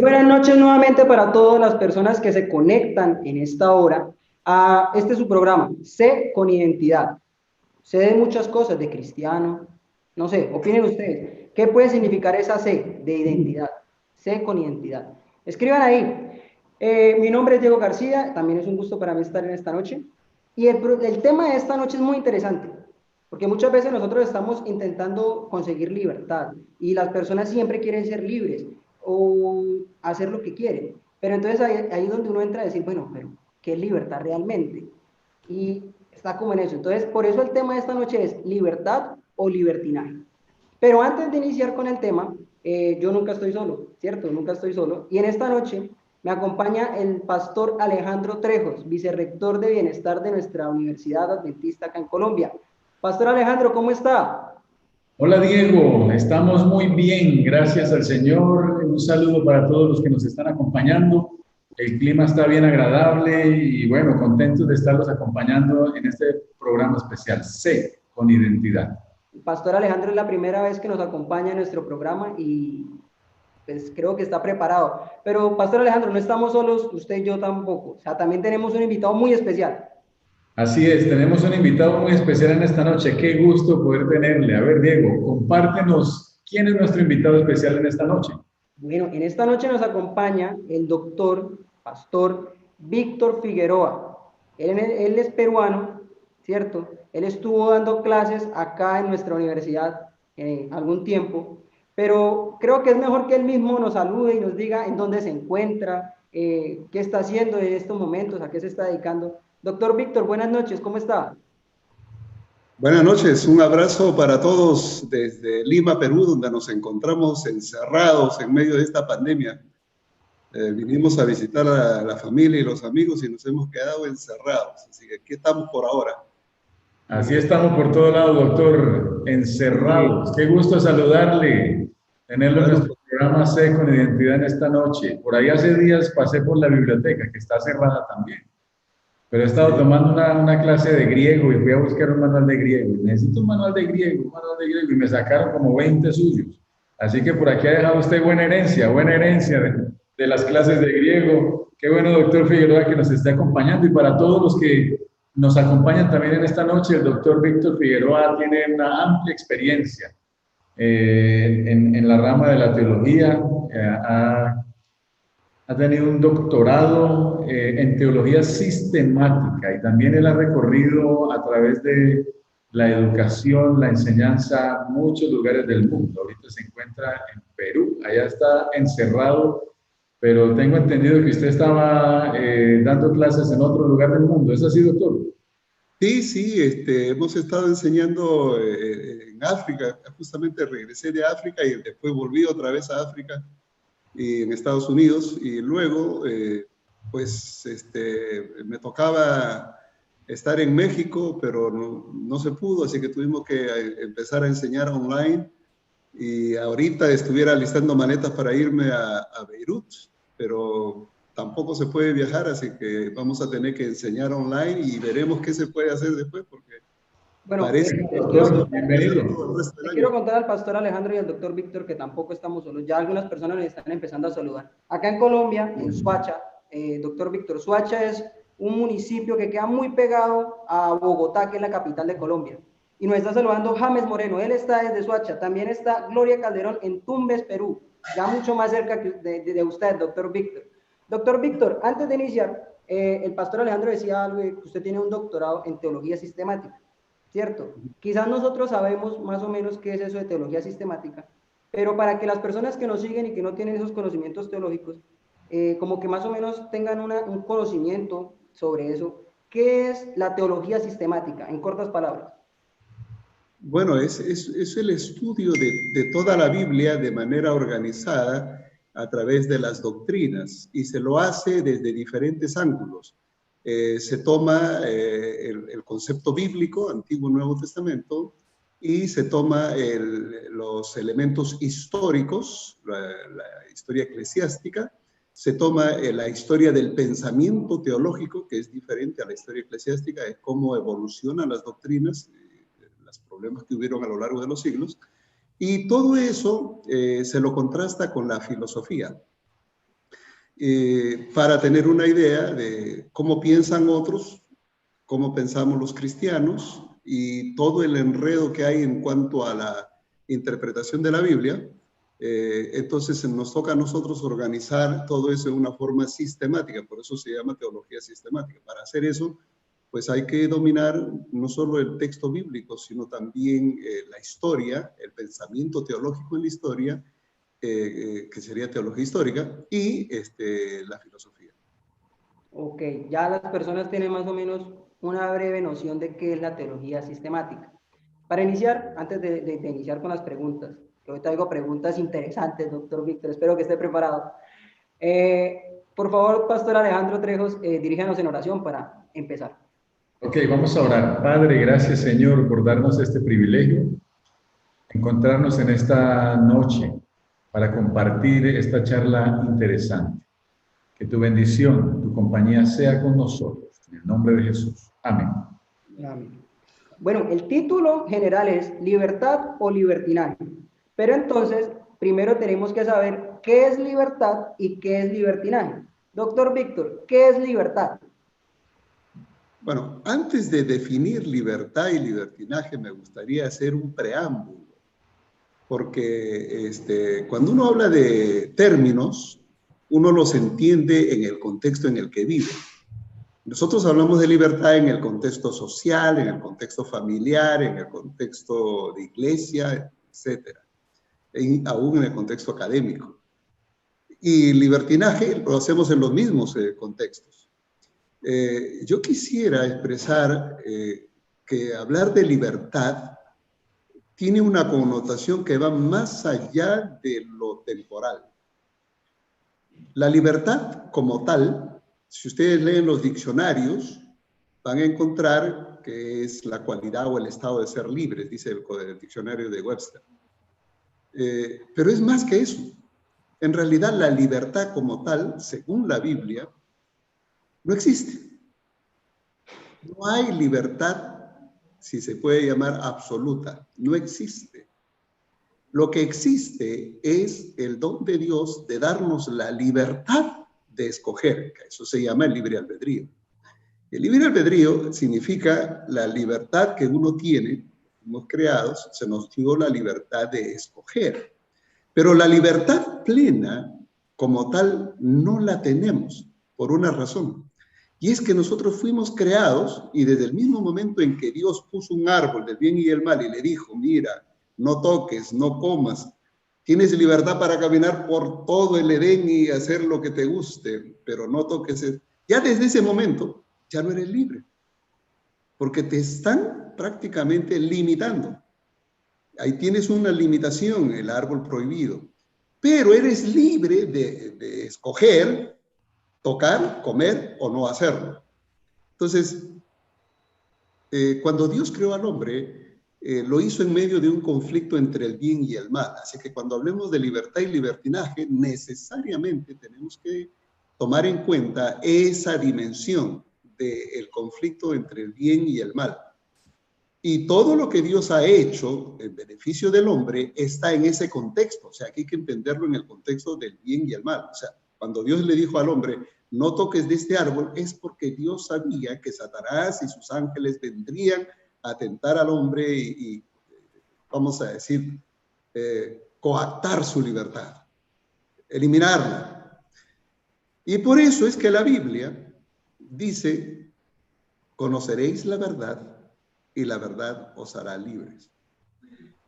Buenas noches nuevamente para todas las personas que se conectan en esta hora a este su programa, Sé con Identidad. Sé de muchas cosas, de cristiano, no sé, opinen ustedes. ¿Qué puede significar esa C de identidad? Sé con identidad. Escriban ahí. Mi nombre es Diego García, también es un gusto para mí estar en esta noche. Y el tema de esta noche es muy interesante, porque muchas veces nosotros estamos intentando conseguir libertad y las personas siempre quieren ser libres o hacer lo que quieren. Pero entonces ahí es donde uno entra a decir, bueno, pero ¿qué es libertad realmente? Y está como en eso. Entonces, por eso el tema de esta noche es libertad o libertinaje. Pero antes de iniciar con el tema, yo nunca estoy solo, ¿cierto? Nunca estoy solo. Y en esta noche me acompaña el pastor Alejandro Trejos, vicerrector de Bienestar de nuestra Universidad Adventista acá en Colombia. Pastor Alejandro, ¿cómo está? Hola Diego, estamos muy bien, gracias al Señor. Un saludo para todos los que nos están acompañando El clima está bien agradable y bueno, contentos de estarlos acompañando en este programa especial, C con Identidad. Pastor Alejandro es la primera vez que nos acompaña en nuestro programa y pues creo que está preparado. Pero Pastor Alejandro, no estamos solos, usted y yo tampoco. O sea, también tenemos un invitado muy especial. Así es, tenemos un invitado muy especial en esta noche. Qué gusto poder tenerle. A ver, Diego, compártenos quién es nuestro invitado especial en esta noche. Bueno, en esta noche nos acompaña el doctor, pastor Víctor Figueroa. Él es peruano, ¿cierto? Él estuvo dando clases acá en nuestra universidad algún tiempo, pero creo que es mejor que él mismo nos salude y nos diga en dónde se encuentra, qué está haciendo en estos momentos, a qué se está dedicando. Doctor Víctor, buenas noches, ¿cómo está? Buenas noches, un abrazo para todos desde Lima, Perú, donde nos encontramos encerrados en medio de esta pandemia. Vinimos a visitar a la familia y los amigos y nos hemos quedado encerrados, así que aquí estamos por ahora. Así estamos por todo lado, doctor, encerrados. Qué gusto saludarle, tenerlo en nuestro programa C con Identidad en esta noche. Por ahí hace días pasé por la biblioteca, que está cerrada también. Pero he estado tomando una clase de griego y fui a buscar un manual de griego. Necesito un manual de griego, y me sacaron como 20 suyos. Así que por aquí ha dejado usted buena herencia de las clases de griego. Qué bueno, doctor Figueroa, que nos esté acompañando. Y para todos los que nos acompañan también en esta noche, el doctor Víctor Figueroa tiene una amplia experiencia en la rama de la teología. Ha tenido un doctorado en teología sistemática y también él ha recorrido a través de la educación, la enseñanza, muchos lugares del mundo. Ahorita se encuentra en Perú, allá está encerrado, pero tengo entendido que usted estaba dando clases en otro lugar del mundo. ¿Es así, doctor? Sí, hemos estado enseñando en África. Justamente regresé de África y después volví otra vez a África y en Estados Unidos, y luego me tocaba estar en México, pero no se pudo, así que tuvimos que empezar a enseñar online, y ahorita estuviera listando maletas para irme a Beirut, pero tampoco se puede viajar, así que vamos a tener que enseñar online y veremos qué se puede hacer después, porque bueno, parece les quiero contar al pastor Alejandro y al doctor Víctor que tampoco estamos solos. Ya algunas personas nos están empezando a saludar. Acá en Colombia, en Soacha, doctor Víctor, Soacha es un municipio que queda muy pegado a Bogotá, que es la capital de Colombia. Y nos está saludando James Moreno, él está desde Soacha. También está Gloria Calderón en Tumbes, Perú, ya mucho más cerca de usted, doctor Víctor. Doctor Víctor, antes de iniciar, el pastor Alejandro decía algo que usted tiene un doctorado en teología sistemática. ¿Cierto? Quizás nosotros sabemos más o menos qué es eso de teología sistemática, pero para que las personas que nos siguen y que no tienen esos conocimientos teológicos, como que más o menos tengan un conocimiento sobre eso, ¿qué es la teología sistemática? En cortas palabras. Bueno, es el estudio de toda la Biblia de manera organizada a través de las doctrinas, y se lo hace desde diferentes ángulos. Se toma el concepto bíblico, Antiguo y Nuevo Testamento, y se toma los elementos históricos, la historia eclesiástica, se toma la historia del pensamiento teológico, que es diferente a la historia eclesiástica, es cómo evolucionan las doctrinas, los problemas que hubieron a lo largo de los siglos, y todo eso se lo contrasta con la filosofía. Para tener una idea de cómo piensan otros, cómo pensamos los cristianos, y todo el enredo que hay en cuanto a la interpretación de la Biblia. Entonces nos toca a nosotros organizar todo eso de una forma sistemática, por eso se llama teología sistemática. Para hacer eso, pues hay que dominar no solo el texto bíblico, sino también la historia, el pensamiento teológico en la historia, que sería teología histórica, y la filosofía. Ok, ya las personas tienen más o menos una breve noción de qué es la teología sistemática. Para iniciar, antes de iniciar con las preguntas, que hoy traigo preguntas interesantes, doctor Víctor, espero que esté preparado. Por favor, pastor Alejandro Trejos, diríjanos en oración para empezar. Ok, vamos a orar. Padre, gracias Señor por darnos este privilegio, encontrarnos en esta noche para compartir esta charla interesante. Que tu bendición, tu compañía sea con nosotros. En el nombre de Jesús. Amén. Amén. Bueno, el título general es libertad o libertinaje. Pero entonces, primero tenemos que saber qué es libertad y qué es libertinaje. Doctor Víctor, ¿qué es libertad? Bueno, antes de definir libertad y libertinaje, me gustaría hacer un preámbulo, porque cuando uno habla de términos, uno los entiende en el contexto en el que vive. Nosotros hablamos de libertad en el contexto social, en el contexto familiar, en el contexto de iglesia, etcétera, y aún en el contexto académico. Y libertinaje lo hacemos en los mismos contextos. Yo quisiera expresar que hablar de libertad tiene una connotación que va más allá de lo temporal. La libertad como tal, si ustedes leen los diccionarios, van a encontrar que es la cualidad o el estado de ser libres, dice el diccionario de Webster. Pero es más que eso. En realidad, la libertad como tal, según la Biblia, no existe. No hay libertad, si se puede llamar absoluta, no existe. Lo que existe es el don de Dios de darnos la libertad de escoger, que eso se llama el libre albedrío. El libre albedrío significa la libertad que uno tiene, fuimos creados, se nos dio la libertad de escoger. Pero la libertad plena, como tal, no la tenemos por una razón. Y es que nosotros fuimos creados y desde el mismo momento en que Dios puso un árbol del bien y el mal y le dijo, mira, no toques, no comas, tienes libertad para caminar por todo el Edén y hacer lo que te guste, pero no toques. Ya desde ese momento ya no eres libre, porque te están prácticamente limitando. Ahí tienes una limitación, el árbol prohibido, pero eres libre de escoger, tocar, comer o no hacerlo. Entonces, cuando Dios creó al hombre, lo hizo en medio de un conflicto entre el bien y el mal. Así que cuando hablemos de libertad y libertinaje, necesariamente tenemos que tomar en cuenta esa dimensión del conflicto entre el bien y el mal. Y todo lo que Dios ha hecho en beneficio del hombre está en ese contexto. O sea, que hay que entenderlo en el contexto del bien y el mal. O sea, cuando Dios le dijo al hombre, no toques de este árbol, es porque Dios sabía que Satanás y sus ángeles vendrían a tentar al hombre y vamos a decir, coactar su libertad, eliminarla. Y por eso es que la Biblia dice, conoceréis la verdad y la verdad os hará libres.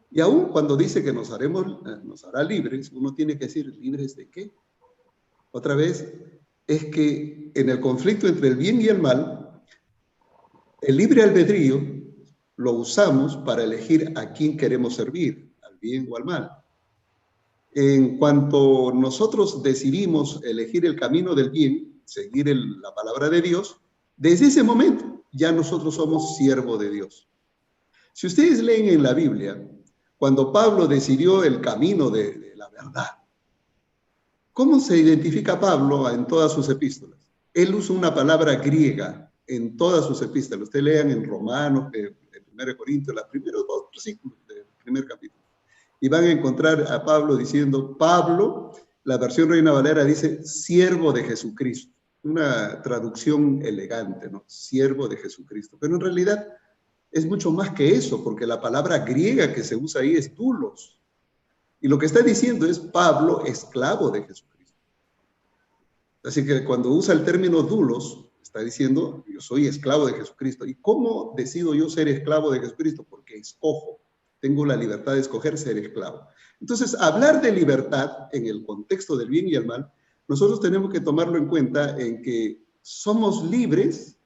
Y aún cuando dice que nos hará libres, uno tiene que decir, ¿libres de qué? Otra vez, es que en el conflicto entre el bien y el mal, el libre albedrío lo usamos para elegir a quién queremos servir, al bien o al mal. En cuanto nosotros decidimos elegir el camino del bien, seguir la palabra de Dios, desde ese momento ya nosotros somos siervos de Dios. Si ustedes leen en la Biblia, cuando Pablo decidió el camino de la verdad, ¿cómo se identifica Pablo en todas sus epístolas? Él usa una palabra griega en todas sus epístolas. Ustedes lean en Romanos, en 1 Corintios, los primeros 2 versículos del primer capítulo. Y van a encontrar a Pablo diciendo, Pablo, la versión Reina Valera dice, siervo de Jesucristo. Una traducción elegante, ¿no? Siervo de Jesucristo. Pero en realidad es mucho más que eso, porque la palabra griega que se usa ahí es doulos. Y lo que está diciendo es Pablo, esclavo de Jesucristo. Así que cuando usa el término doulos, está diciendo, yo soy esclavo de Jesucristo. ¿Y cómo decido yo ser esclavo de Jesucristo? Porque escojo. Tengo la libertad de escoger ser esclavo. Entonces, hablar de libertad en el contexto del bien y el mal, nosotros tenemos que tomarlo en cuenta en que somos libres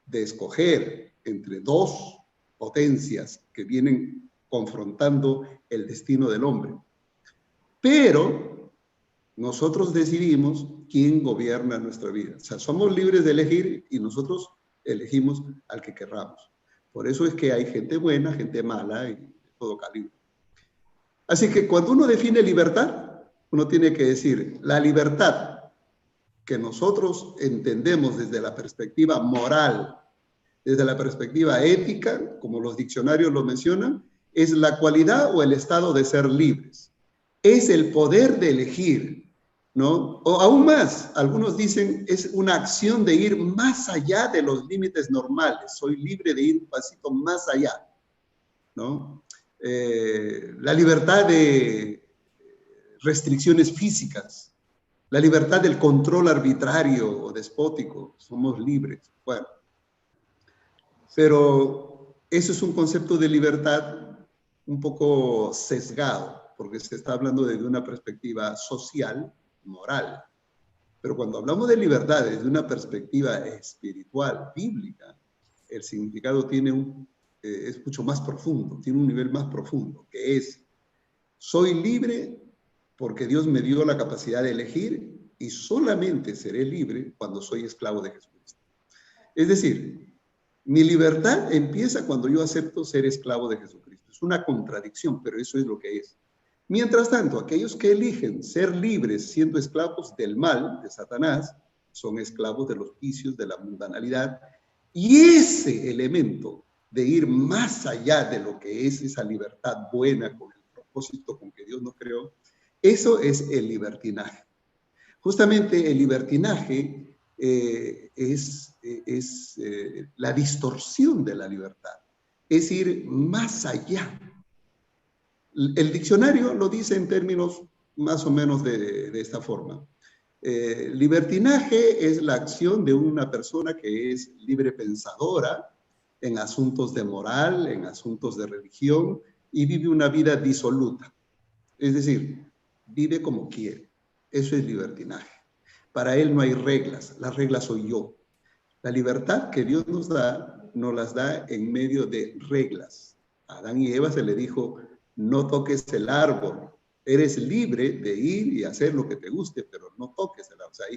de escoger entre dos potencias que vienen confrontando el destino del hombre. Pero nosotros decidimos quién gobierna nuestra vida. O sea, somos libres de elegir y nosotros elegimos al que querramos. Por eso es que hay gente buena, gente mala y de todo calibre. Así que cuando uno define libertad, uno tiene que decir, la libertad que nosotros entendemos desde la perspectiva moral, desde la perspectiva ética, como los diccionarios lo mencionan, es la cualidad o el estado de ser libres. Es el poder de elegir, ¿no? O aún más, algunos dicen, es una acción de ir más allá de los límites normales. Soy libre de ir un pasito más allá, ¿no? La libertad de restricciones físicas, la libertad del control arbitrario o despótico, somos libres. Bueno, pero eso es un concepto de libertad un poco sesgado, porque se está hablando desde una perspectiva social, moral. Pero cuando hablamos de libertad desde una perspectiva espiritual, bíblica, el significado es mucho más profundo, tiene un nivel más profundo, que es, soy libre porque Dios me dio la capacidad de elegir y solamente seré libre cuando soy esclavo de Jesucristo. Es decir, mi libertad empieza cuando yo acepto ser esclavo de Jesucristo. Es una contradicción, pero eso es lo que es. Mientras tanto, aquellos que eligen ser libres siendo esclavos del mal, de Satanás, son esclavos de los vicios, de la mundanalidad, y ese elemento de ir más allá de lo que es esa libertad buena con el propósito con que Dios nos creó, eso es el libertinaje. Justamente el libertinaje es la distorsión de la libertad, es ir más allá. El diccionario lo dice en términos más o menos de esta forma. Libertinaje es la acción de una persona que es libre pensadora en asuntos de moral, en asuntos de religión, y vive una vida disoluta. Es decir, vive como quiere. Eso es libertinaje. Para él no hay reglas, las reglas soy yo. La libertad que Dios nos las da en medio de reglas. A Adán y Eva se le dijo, no toques el árbol. Eres libre de ir y hacer lo que te guste, pero no toques el árbol. O sea,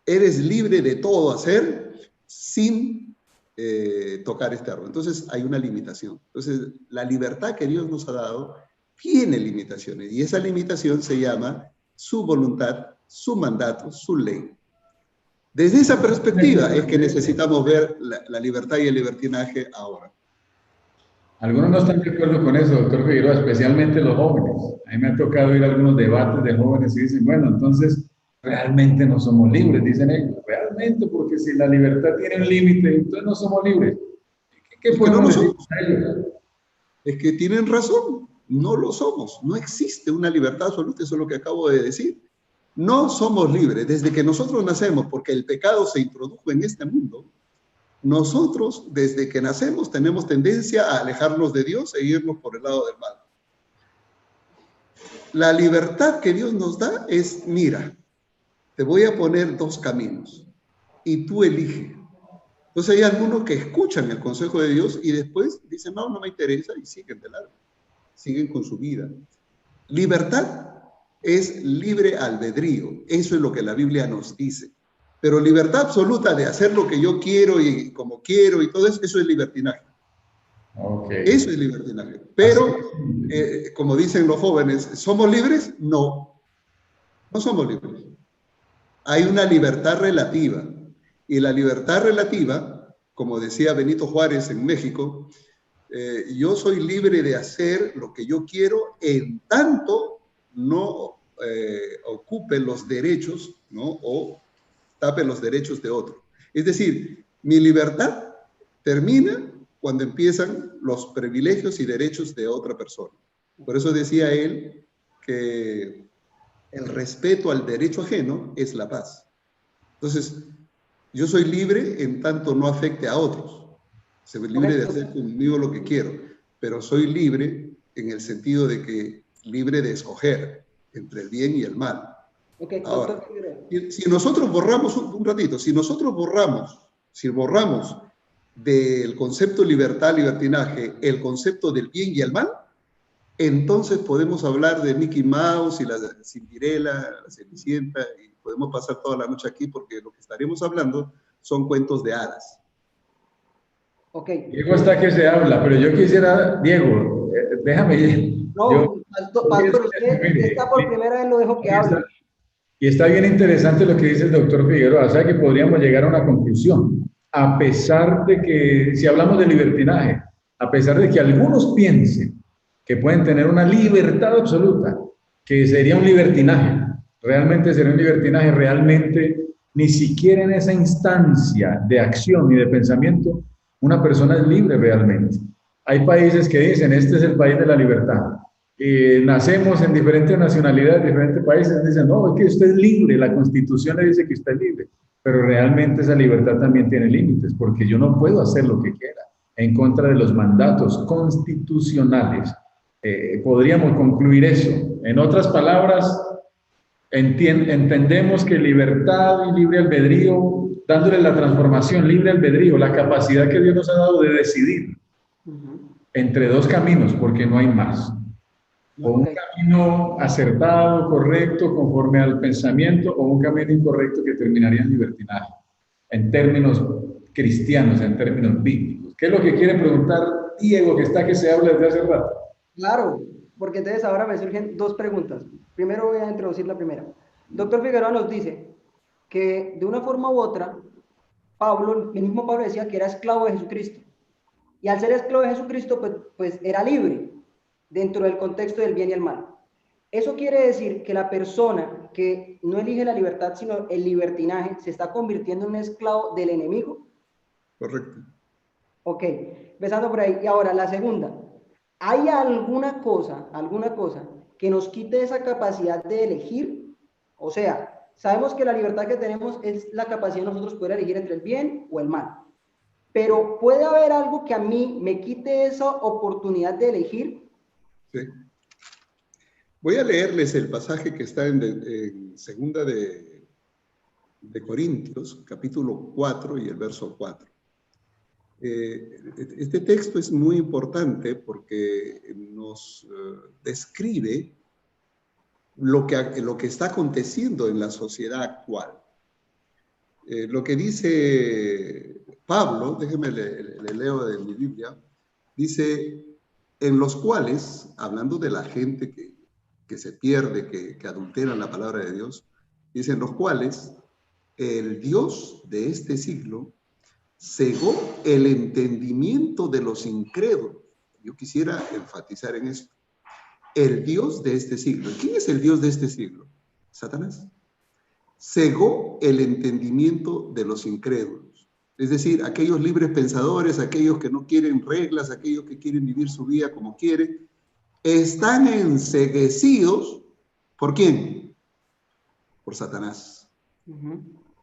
eres libre de todo hacer sin tocar este árbol. Entonces hay una limitación. Entonces la libertad que Dios nos ha dado tiene limitaciones y esa limitación se llama su voluntad, su mandato, su ley. Desde esa perspectiva es que necesitamos ver la libertad y el libertinaje ahora. Algunos no están de acuerdo con eso, doctor Figueroa, especialmente los jóvenes. A mí me ha tocado ir a algunos debates de jóvenes y dicen, bueno, entonces realmente no somos libres, dicen ellos, realmente, porque si la libertad tiene un límite, entonces no somos libres. ¿Qué podemos decir a ellos? Es que tienen razón, no lo somos, no existe una libertad absoluta, eso es lo que acabo de decir. No somos libres desde que nosotros nacemos, porque el pecado se introdujo en este mundo. Nosotros, desde que nacemos, tenemos tendencia a alejarnos de Dios e irnos por el lado del mal. La libertad que Dios nos da es, mira, te voy a poner dos caminos y tú elige. Entonces hay algunos que escuchan el consejo de Dios y después dicen, no, no me interesa y siguen de largo, siguen con su vida. Libertad es libre albedrío, eso es lo que la Biblia nos dice. Pero libertad absoluta de hacer lo que yo quiero y como quiero y todo eso, eso es libertinaje. Okay. Eso es libertinaje. Pero, como dicen los jóvenes, ¿somos libres? No, no somos libres. Hay una libertad relativa. Y la libertad relativa, como decía Benito Juárez en México, yo soy libre de hacer lo que yo quiero en tanto no ocupe los derechos, ¿no? O tape los derechos de otro. Es decir, mi libertad termina cuando empiezan los privilegios y derechos de otra persona. Por eso decía él que el respeto al derecho ajeno es la paz. Entonces, yo soy libre en tanto no afecte a otros. Soy libre de hacer conmigo lo que quiero, pero soy libre en el sentido de que libre de escoger entre el bien y el mal. Okay, ahora, si nosotros borramos, un ratito, si borramos del concepto libertad, libertinaje, el concepto del bien y el mal, entonces podemos hablar de Mickey Mouse y la Cinderela, la Cenicienta, y podemos pasar toda la noche aquí porque lo que estaremos hablando son cuentos de hadas. Okay. Diego está que se habla, pero yo quisiera, Diego, déjame ir. No, pastor, usted está por primera vez, lo dejo que hable. Y está bien interesante lo que dice el doctor Figueroa, o sea que podríamos llegar a una conclusión, a pesar de que, si hablamos de libertinaje, a pesar de que algunos piensen que pueden tener una libertad absoluta, que sería un libertinaje, realmente sería un libertinaje, realmente ni siquiera en esa instancia de acción y de pensamiento, una persona es libre realmente. Hay países que dicen, este es el país de la libertad. Nacemos en diferentes nacionalidades, diferentes países, dicen, no, es que usted es libre, la Constitución le dice que usted es libre, pero realmente esa libertad también tiene límites, porque yo no puedo hacer lo que quiera en contra de los mandatos constitucionales. Podríamos concluir eso. En otras palabras, entendemos que libertad y libre albedrío, dándole la transformación, libre albedrío, la capacidad que Dios nos ha dado de decidir entre dos caminos, porque no hay más. O un camino acertado, correcto, conforme al pensamiento, o un camino incorrecto que terminaría en libertinaje, en términos cristianos, en términos bíblicos. ¿Qué es lo que quiere preguntar Diego, que está que se habla desde hace rato? Claro, porque entonces ahora me surgen dos preguntas. Primero voy a introducir la primera. Doctor Figueroa nos dice que de una forma u otra, Pablo, el mismo Pablo decía que era esclavo de Jesucristo. Y al ser esclavo de Jesucristo, pues era libre dentro del contexto del bien y el mal. Eso quiere decir que la persona que no elige la libertad, sino el libertinaje, se está convirtiendo en un esclavo del enemigo. Correcto. Ok, empezando por ahí. Y ahora, la segunda. ¿Hay alguna cosa que nos quite esa capacidad de elegir? O sea, sabemos que la libertad que tenemos es la capacidad de nosotros poder elegir entre el bien o el mal. Pero ¿puede haber algo que a mí me quite esa oportunidad de elegir? Sí. Voy a leerles el pasaje que está en segunda de Corintios, capítulo 4 y el verso 4. Este texto es muy importante porque nos describe lo que está aconteciendo en la sociedad actual. Lo que dice Pablo, déjeme le leo de mi Biblia, dice, en los cuales, hablando de la gente que se pierde, que adultera la palabra de Dios, dice, en los cuales el Dios de este siglo cegó el entendimiento de los incrédulos. Yo quisiera enfatizar en esto. El Dios de este siglo. ¿Quién es el Dios de este siglo? Satanás. Cegó el entendimiento de los incrédulos. Es decir, aquellos libres pensadores, aquellos que no quieren reglas, aquellos que quieren vivir su vida como quieren, están enceguecidos. ¿Por quién? Por Satanás.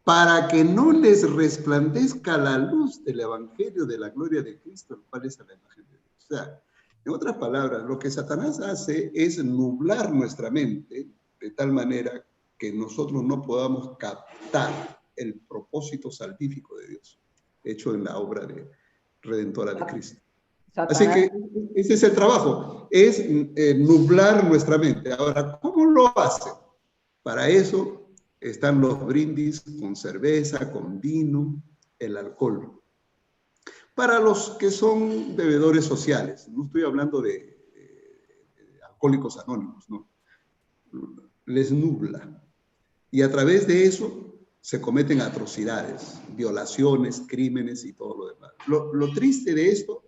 Para que no les resplandezca la luz del evangelio de la gloria de Cristo, el cual es a la imagen de Dios. O sea, en otras palabras, lo que Satanás hace es nublar nuestra mente de tal manera que nosotros no podamos captar el propósito salvífico de Dios, hecho en la obra redentora de Cristo. Satanás. Así que ese es el trabajo, es nublar nuestra mente. Ahora, ¿cómo lo hace? Para eso están los brindis con cerveza, con vino, el alcohol. Para los que son bebedores sociales, no estoy hablando de alcohólicos anónimos, no. Les nubla. Y a través de eso se cometen atrocidades, violaciones, crímenes y todo lo demás. Lo triste de esto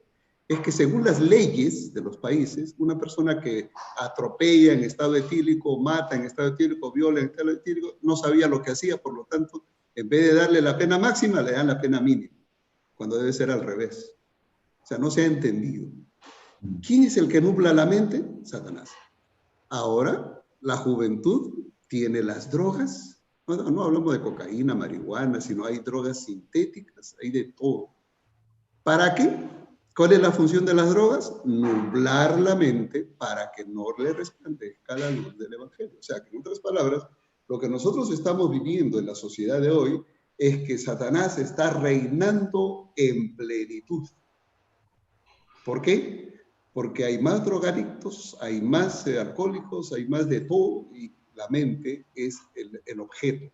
es que según las leyes de los países, una persona que atropella en estado etílico, mata en estado etílico, viola en estado etílico, no sabía lo que hacía, por lo tanto, en vez de darle la pena máxima, le dan la pena mínima, cuando debe ser al revés. O sea, no se ha entendido. ¿Quién es el que nubla la mente? Satanás. Ahora, la juventud tiene las drogas. No hablamos de cocaína, marihuana, sino hay drogas sintéticas, hay de todo. ¿Para qué? ¿Cuál es la función de las drogas? Nublar la mente para que no le resplandezca la luz del evangelio. O sea, que en otras palabras, lo que nosotros estamos viviendo en la sociedad de hoy es que Satanás está reinando en plenitud. ¿Por qué? Porque hay más drogadictos, hay más alcohólicos, hay más de todo, y la mente es el objeto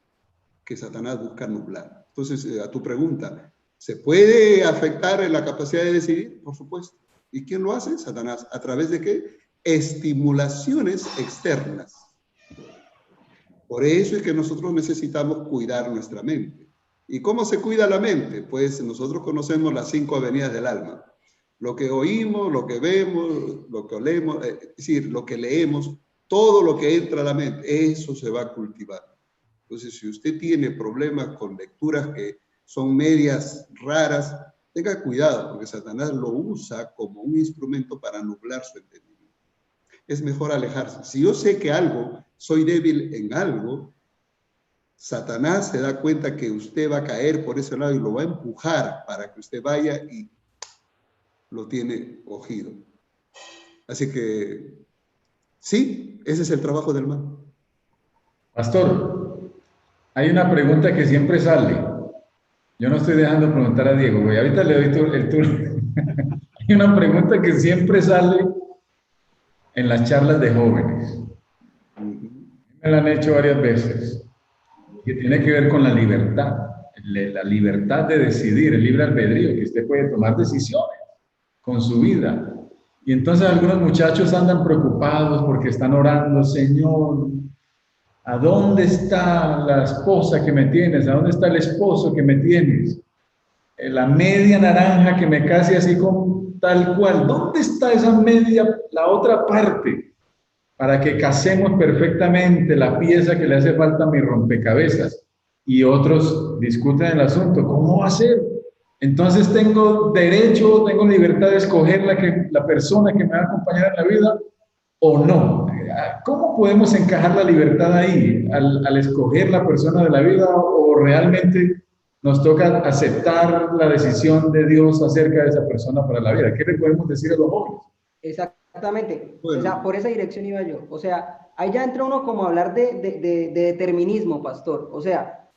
que Satanás busca nublar. Entonces, a tu pregunta, ¿se puede afectar en la capacidad de decidir? Por supuesto. ¿Y quién lo hace? Satanás. ¿A través de qué? Estimulaciones externas. Por eso es que nosotros necesitamos cuidar nuestra mente. ¿Y cómo se cuida la mente? Pues nosotros conocemos las 5 avenidas del alma. Lo que oímos, lo que vemos, lo que olemos, es decir, lo que leemos, todo lo que entra a la mente, eso se va a cultivar. Entonces, si usted tiene problemas con lecturas que son medias raras, tenga cuidado, porque Satanás lo usa como un instrumento para nublar su entendimiento. Es mejor alejarse. Si yo sé que soy débil en algo, Satanás se da cuenta que usted va a caer por ese lado y lo va a empujar para que usted vaya y lo tiene cogido. Así que, sí, ese es el trabajo del mal. Pastor, hay una pregunta que siempre sale. Yo no estoy dejando preguntar a Diego, güey. Ahorita le doy el turno. Hay una pregunta que siempre sale en las charlas de jóvenes. Me la han hecho varias veces, que tiene que ver con la libertad de decidir, el libre albedrío, que usted puede tomar decisiones con su vida. Y entonces algunos muchachos andan preocupados porque están orando, Señor, ¿a dónde está la esposa que me tienes? ¿A dónde está el esposo que me tienes? La media naranja que me case así con tal cual. ¿Dónde está esa media, la otra parte? Para que casemos perfectamente la pieza que le hace falta a mi rompecabezas. Y otros discuten el asunto. ¿Cómo va a ser? Entonces tengo derecho, tengo libertad de escoger la persona que me va a acompañar en la vida o no. ¿Cómo podemos encajar la libertad ahí al escoger la persona de la vida o realmente nos toca aceptar la decisión de Dios acerca de esa persona para la vida? ¿Qué le podemos decir a los jóvenes? Exactamente. Bueno. O sea, por esa dirección iba yo. O sea, ahí ya entra uno como a hablar de determinismo, pastor. O sea,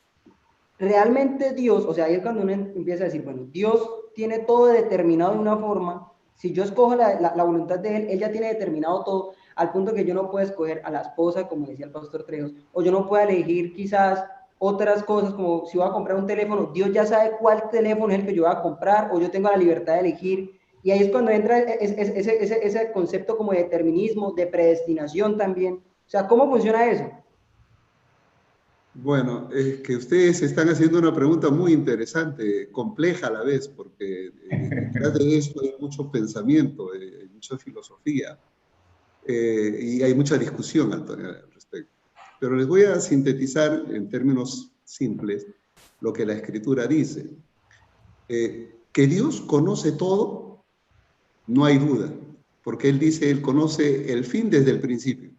realmente Dios, o sea, ahí es cuando uno empieza a decir, bueno, Dios tiene todo determinado de una forma. Si yo escojo la voluntad de Él, Él ya tiene determinado todo, al punto que yo no puedo escoger a la esposa, como decía el pastor Trejos, o yo no puedo elegir quizás otras cosas, como si voy a comprar un teléfono, Dios ya sabe cuál teléfono es el que yo voy a comprar, o yo tengo la libertad de elegir. Y ahí es cuando entra ese concepto como de determinismo, de predestinación también. O sea, ¿cómo funciona eso? Bueno, es que ustedes están haciendo una pregunta muy interesante, compleja a la vez, porque detrás de esto hay mucho pensamiento, hay mucha filosofía y hay mucha discusión al respecto. Pero les voy a sintetizar en términos simples lo que la Escritura dice. Que Dios conoce todo, no hay duda, porque Él dice, Él conoce el fin desde el principio.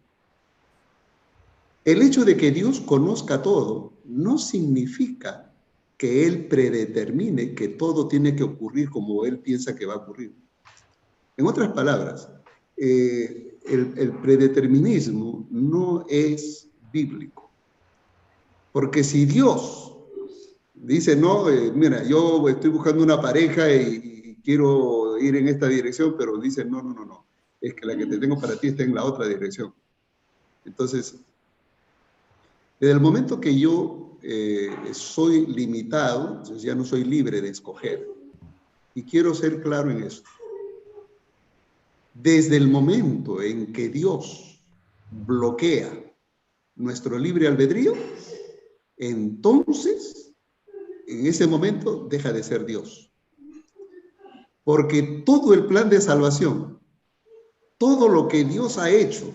El hecho de que Dios conozca todo no significa que Él predetermine que todo tiene que ocurrir como Él piensa que va a ocurrir. En otras palabras, el predeterminismo no es bíblico. Porque si Dios dice, no, mira, yo estoy buscando una pareja y quiero ir en esta dirección, pero dice, no, es que la que te tengo para ti está en la otra dirección. Entonces, desde el momento que yo soy limitado, entonces ya no soy libre de escoger. Y quiero ser claro en esto. Desde el momento en que Dios bloquea nuestro libre albedrío, entonces, en ese momento, deja de ser Dios. Porque todo el plan de salvación, todo lo que Dios ha hecho,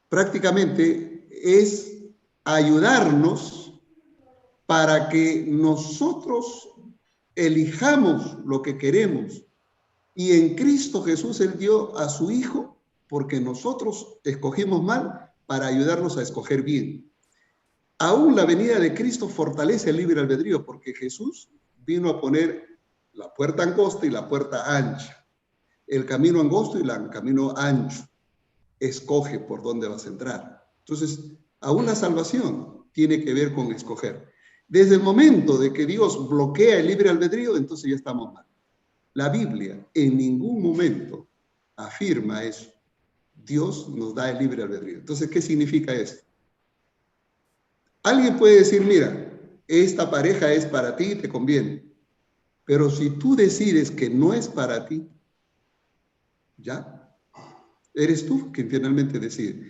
prácticamente es ayudarnos para que nosotros elijamos lo que queremos. Y en Cristo Jesús Él dio a su Hijo porque nosotros escogimos mal para ayudarnos a escoger bien. Aún la venida de Cristo fortalece el libre albedrío porque Jesús vino a poner la puerta angosta y la puerta ancha. El camino angosto y el camino ancho. Escoge por dónde vas a entrar. Entonces, aún la salvación tiene que ver con escoger. Desde el momento de que Dios bloquea el libre albedrío, entonces ya estamos mal. La Biblia en ningún momento afirma eso. Dios nos da el libre albedrío. Entonces, ¿qué significa esto? Alguien puede decir, mira, esta pareja es para ti y te conviene. Pero si tú decides que no es para ti, ya, eres tú quien finalmente decide.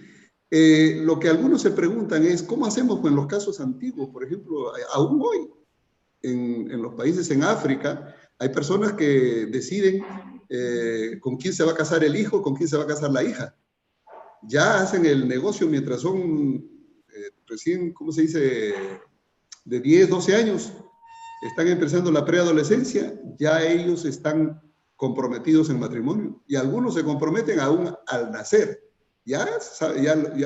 Lo que algunos se preguntan es, ¿cómo hacemos con los casos antiguos? Por ejemplo, aún hoy, en los países en África, hay personas que deciden con quién se va a casar el hijo, con quién se va a casar la hija. Ya hacen el negocio mientras son recién, ¿cómo se dice?, de 10, 12 años, están empezando la preadolescencia, ya ellos están comprometidos en matrimonio. Y algunos se comprometen aún al nacer. Ya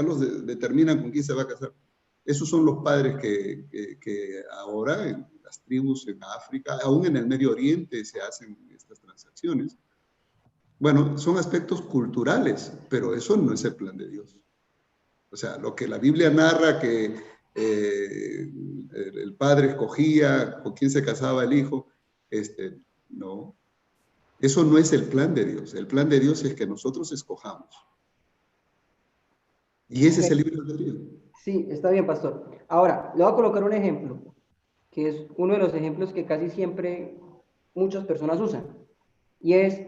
los determinan con quién se va a casar. Esos son los padres que ahora en las tribus en África, aún en el Medio Oriente se hacen estas transacciones. Bueno, son aspectos culturales, pero eso no es el plan de Dios. O sea, lo que la Biblia narra que el padre escogía con quién se casaba el hijo, no. Eso no es el plan de Dios. El plan de Dios es que nosotros escojamos. Y ese es el libre albedrío. Sí, está bien, pastor. Ahora, le voy a colocar un ejemplo, que es uno de los ejemplos que casi siempre muchas personas usan. Y es,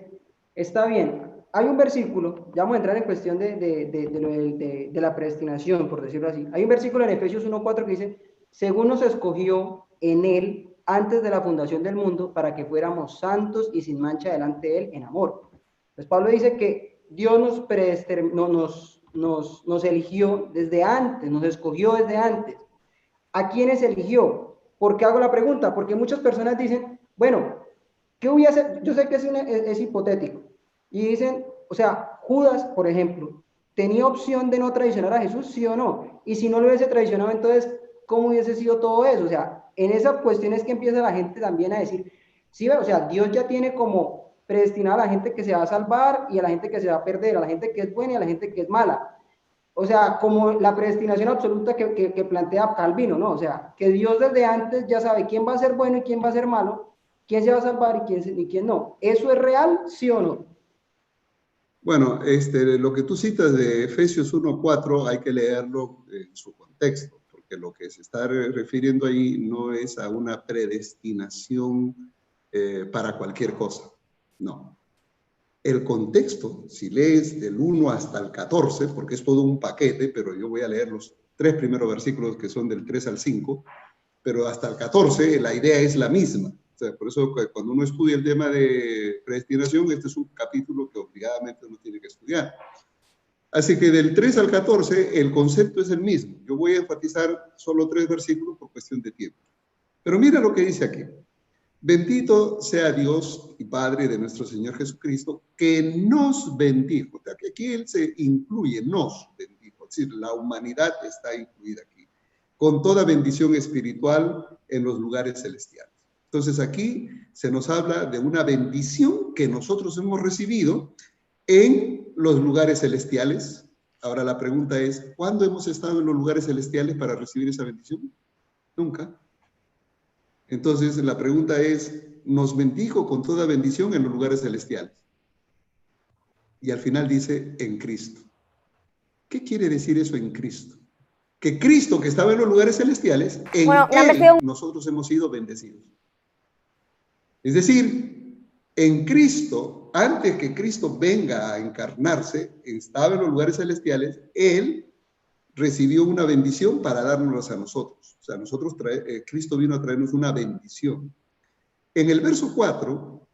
está bien, hay un versículo, ya vamos a entrar en cuestión de la predestinación, por decirlo así. Hay un versículo en Efesios 1:4 que dice, según nos escogió en él antes de la fundación del mundo, para que fuéramos santos y sin mancha delante de él en amor. Entonces Pablo dice que Dios nos eligió desde antes, nos escogió desde antes. ¿A quiénes eligió? ¿Por qué hago la pregunta? Porque muchas personas dicen, bueno, ¿qué hubiese? Yo sé que es hipotético. Y dicen, o sea, Judas, por ejemplo, ¿tenía opción de no traicionar a Jesús, sí o no? Y si no lo hubiese traicionado, entonces, ¿cómo hubiese sido todo eso? O sea, en esa cuestión es que empieza la gente también a decir, sí, o sea, Dios ya tiene como predestinada a la gente que se va a salvar y a la gente que se va a perder, a la gente que es buena y a la gente que es mala. O sea, como la predestinación absoluta que plantea Calvino, ¿no? O sea, que Dios desde antes ya sabe quién va a ser bueno y quién va a ser malo, quién se va a salvar y quién no. ¿Eso es real, sí o no? Bueno, lo que tú citas de Efesios 1:4 hay que leerlo en su contexto, porque lo que se está refiriendo ahí no es a una predestinación para cualquier cosa, no. El contexto, si lees del 1 hasta el 14, porque es todo un paquete, pero yo voy a leer los 3 primeros versículos que son del 3 al 5, pero hasta el 14 la idea es la misma. O sea, por eso cuando uno estudia el tema de predestinación, este es un capítulo que obligadamente uno tiene que estudiar. Así que del 3 al 14 el concepto es el mismo. Yo voy a enfatizar solo 3 versículos por cuestión de tiempo. Pero mira lo que dice aquí. Bendito sea Dios y Padre de nuestro Señor Jesucristo, que nos bendijo. O sea, que aquí Él se incluye, nos bendijo. Es decir, la humanidad está incluida aquí. Con toda bendición espiritual en los lugares celestiales. Entonces aquí se nos habla de una bendición que nosotros hemos recibido en los lugares celestiales. Ahora la pregunta es, ¿cuándo hemos estado en los lugares celestiales para recibir esa bendición? Nunca. Entonces la pregunta es, nos bendijo con toda bendición en los lugares celestiales. Y al final dice, en Cristo. ¿Qué quiere decir eso en Cristo? Que Cristo, que estaba en los lugares celestiales, en Él nosotros hemos sido bendecidos. Es decir, en Cristo, antes que Cristo venga a encarnarse, estaba en los lugares celestiales, Él recibió una bendición para dárnoslas a nosotros. O sea, Cristo vino a traernos una bendición. En el verso 4,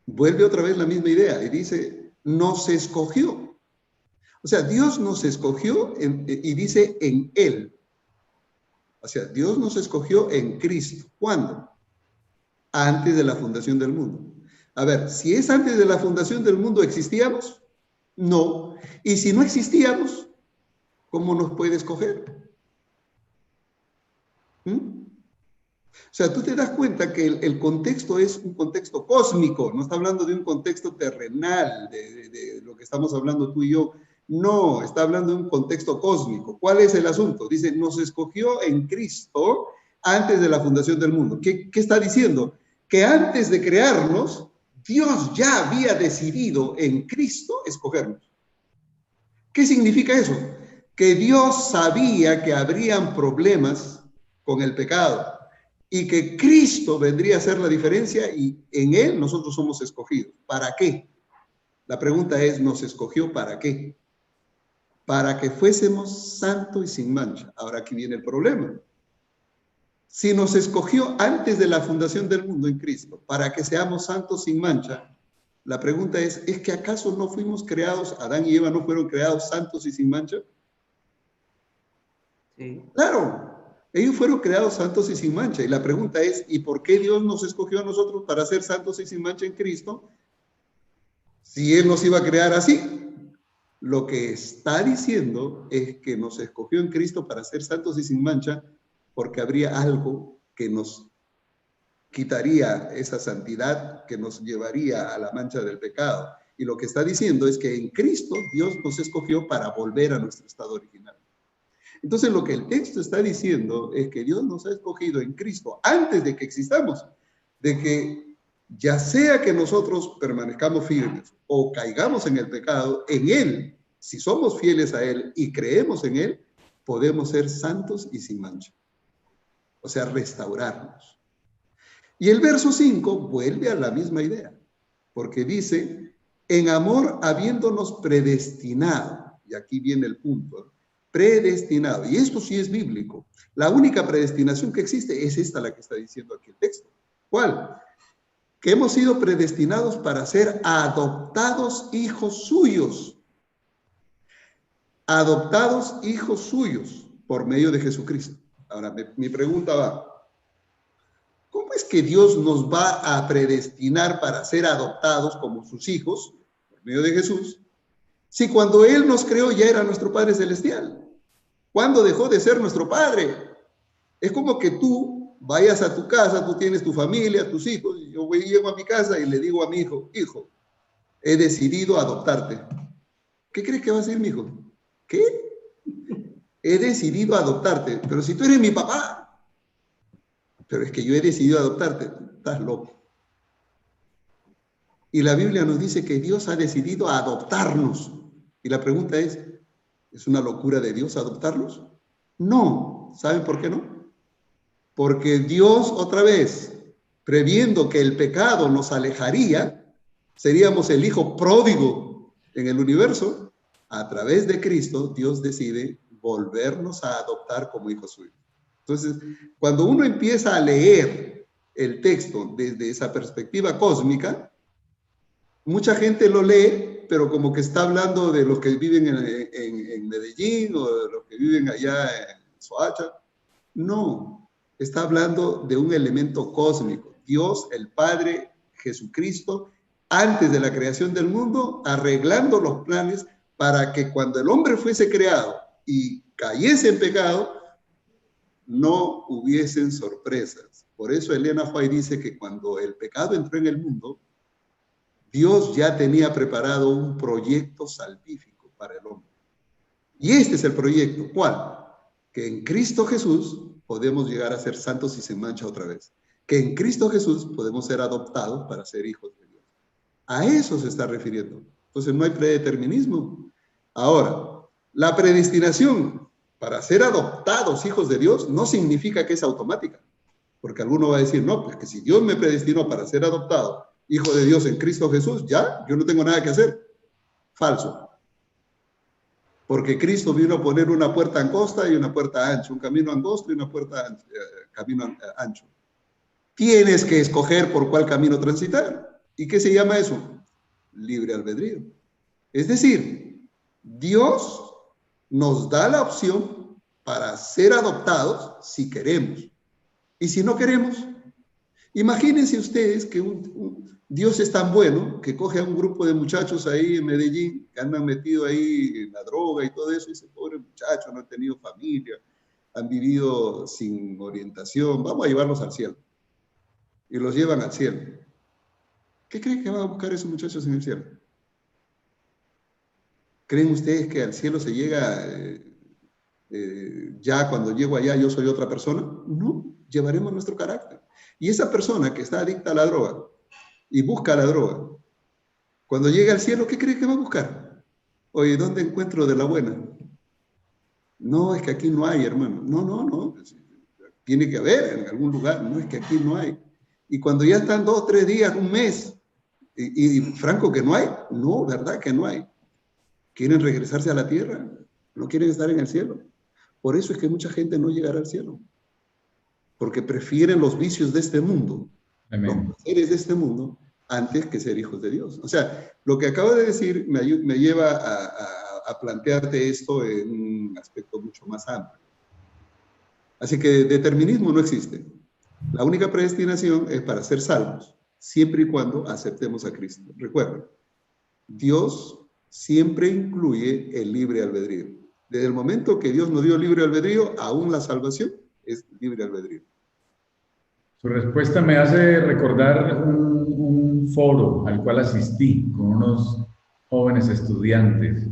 vuelve otra vez la misma idea y dice, nos escogió. O sea, Dios nos escogió y dice en Él. O sea, Dios nos escogió en Cristo. ¿Cuándo? Antes de la fundación del mundo. A ver, si es antes de la fundación del mundo, ¿existíamos? No. Y si no existíamos, ¿cómo nos puede escoger? O sea, tú te das cuenta que el contexto es un contexto cósmico, no está hablando de un contexto terrenal, de lo que estamos hablando tú y yo. No, está hablando de un contexto cósmico. ¿Cuál es el asunto? Dice, nos escogió en Cristo antes de la fundación del mundo. ¿Qué está diciendo? Que antes de crearnos, Dios ya había decidido en Cristo escogernos. ¿Qué significa eso? Que Dios sabía que habrían problemas con el pecado y que Cristo vendría a hacer la diferencia y en Él nosotros somos escogidos. ¿Para qué? La pregunta es, ¿nos escogió para qué? para que fuésemos santos y sin mancha. Ahora aquí viene el problema. Si nos escogió antes de la fundación del mundo en Cristo, para que seamos santos sin mancha, la pregunta es que acaso no fuimos creados, Adán y Eva no fueron creados santos y sin mancha? Sí. Claro, ellos fueron creados santos y sin mancha. Y la pregunta es, ¿y por qué Dios nos escogió a nosotros para ser santos y sin mancha en Cristo? Si Él nos iba a crear así. Lo que está diciendo es que nos escogió en Cristo para ser santos y sin mancha, porque habría algo que nos quitaría esa santidad, que nos llevaría a la mancha del pecado. Y lo que está diciendo es que en Cristo Dios nos escogió para volver a nuestro estado original. Entonces lo que el texto está diciendo es que Dios nos ha escogido en Cristo antes de que existamos, de que ya sea que nosotros permanezcamos firmes o caigamos en el pecado, en Él, si somos fieles a Él y creemos en Él, podemos ser santos y sin mancha. O sea, restaurarnos. Y el verso 5 vuelve a la misma idea, porque dice, en amor habiéndonos predestinado, y aquí viene el punto, predestinado, y esto sí es bíblico. La única predestinación que existe es esta la que está diciendo aquí el texto. ¿Cuál? Que hemos sido predestinados para ser adoptados hijos suyos. Adoptados hijos suyos por medio de Jesucristo. Ahora, mi pregunta va, ¿cómo es que Dios nos va a predestinar para ser adoptados como sus hijos por medio de Jesús? Si cuando Él nos creó ya era nuestro Padre Celestial. ¿Cuándo dejó de ser nuestro Padre? Es como que tú vayas a tu casa, tú tienes tu familia, tus hijos, y yo llego a mi casa y le digo a mi hijo, hijo, he decidido adoptarte. ¿Qué crees que va a hacer mi hijo? ¿Qué? He decidido adoptarte, pero si tú eres mi papá. Pero es que yo he decidido adoptarte. Estás loco. Y la Biblia nos dice que Dios ha decidido adoptarnos. Y la pregunta ¿es una locura de Dios adoptarnos? No. ¿Saben por qué no? Porque Dios, otra vez, previendo que el pecado nos alejaría, seríamos el hijo pródigo en el universo, a través de Cristo, Dios decide volvernos a adoptar como hijos suyos. Entonces, cuando uno empieza a leer el texto desde esa perspectiva cósmica, mucha gente lo lee, pero como que está hablando de los que viven en Medellín o de los que viven allá en Soacha. No, está hablando de un elemento cósmico. Dios, el Padre, Jesucristo, antes de la creación del mundo, arreglando los planes para que cuando el hombre fuese creado y cayese en pecado, no hubiesen sorpresas. Por eso Elena White dice que cuando el pecado entró en el mundo, Dios ya tenía preparado un proyecto salvífico para el hombre. Y este es el proyecto. ¿Cuál? Que en Cristo Jesús podemos llegar a ser santos y sin mancha otra vez. Que en Cristo Jesús podemos ser adoptados para ser hijos de Dios. A eso se está refiriendo. Entonces no hay predeterminismo. Ahora, la predestinación para ser adoptados hijos de Dios no significa que es automática. Porque alguno va a decir, no, pues que si Dios me predestinó para ser adoptado hijo de Dios en Cristo Jesús, ya, yo no tengo nada que hacer. Falso. Porque Cristo vino a poner una puerta angosta y una puerta ancha, un camino angosto y una puerta ancha, camino ancho. Tienes que escoger por cuál camino transitar. ¿Y qué se llama eso? Libre albedrío. Es decir, Dios nos da la opción para ser adoptados si queremos. Y si no queremos, imagínense ustedes que Dios es tan bueno que coge a un grupo de muchachos ahí en Medellín que andan metidos ahí en la droga y todo eso, y dice, pobre muchacho, no han tenido familia, han vivido sin orientación, vamos a llevarlos al cielo. Y los llevan al cielo. ¿Qué creen que van a buscar esos muchachos en el cielo? ¿Creen ustedes que al cielo se llega ya cuando llego allá yo soy otra persona? No, llevaremos nuestro carácter. Y esa persona que está adicta a la droga y busca la droga, cuando llega al cielo, ¿qué cree que va a buscar? Oye, ¿dónde encuentro de la buena? No, es que aquí no hay, hermano. No. Tiene que haber en algún lugar. No, es que aquí no hay. Y cuando ya están 2, 3 días, un mes, y Franco, que no hay. No, ¿verdad que no hay? ¿Quieren regresarse a la tierra? no quieren estar en el cielo. Por eso es que mucha gente no llegará al cielo, porque prefieren los vicios de este mundo, Amén. los placeres de este mundo, antes que ser hijos de Dios. O sea, lo que acabo de decir me lleva a plantearte esto en un aspecto mucho más amplio. Así que determinismo no existe. La única predestinación es para ser salvos, siempre y cuando aceptemos a Cristo. Recuerden, Dios siempre incluye el libre albedrío. Desde el momento que Dios nos dio libre albedrío, aún la salvación es libre albedrío. Su respuesta me hace recordar un foro al cual asistí con unos jóvenes estudiantes.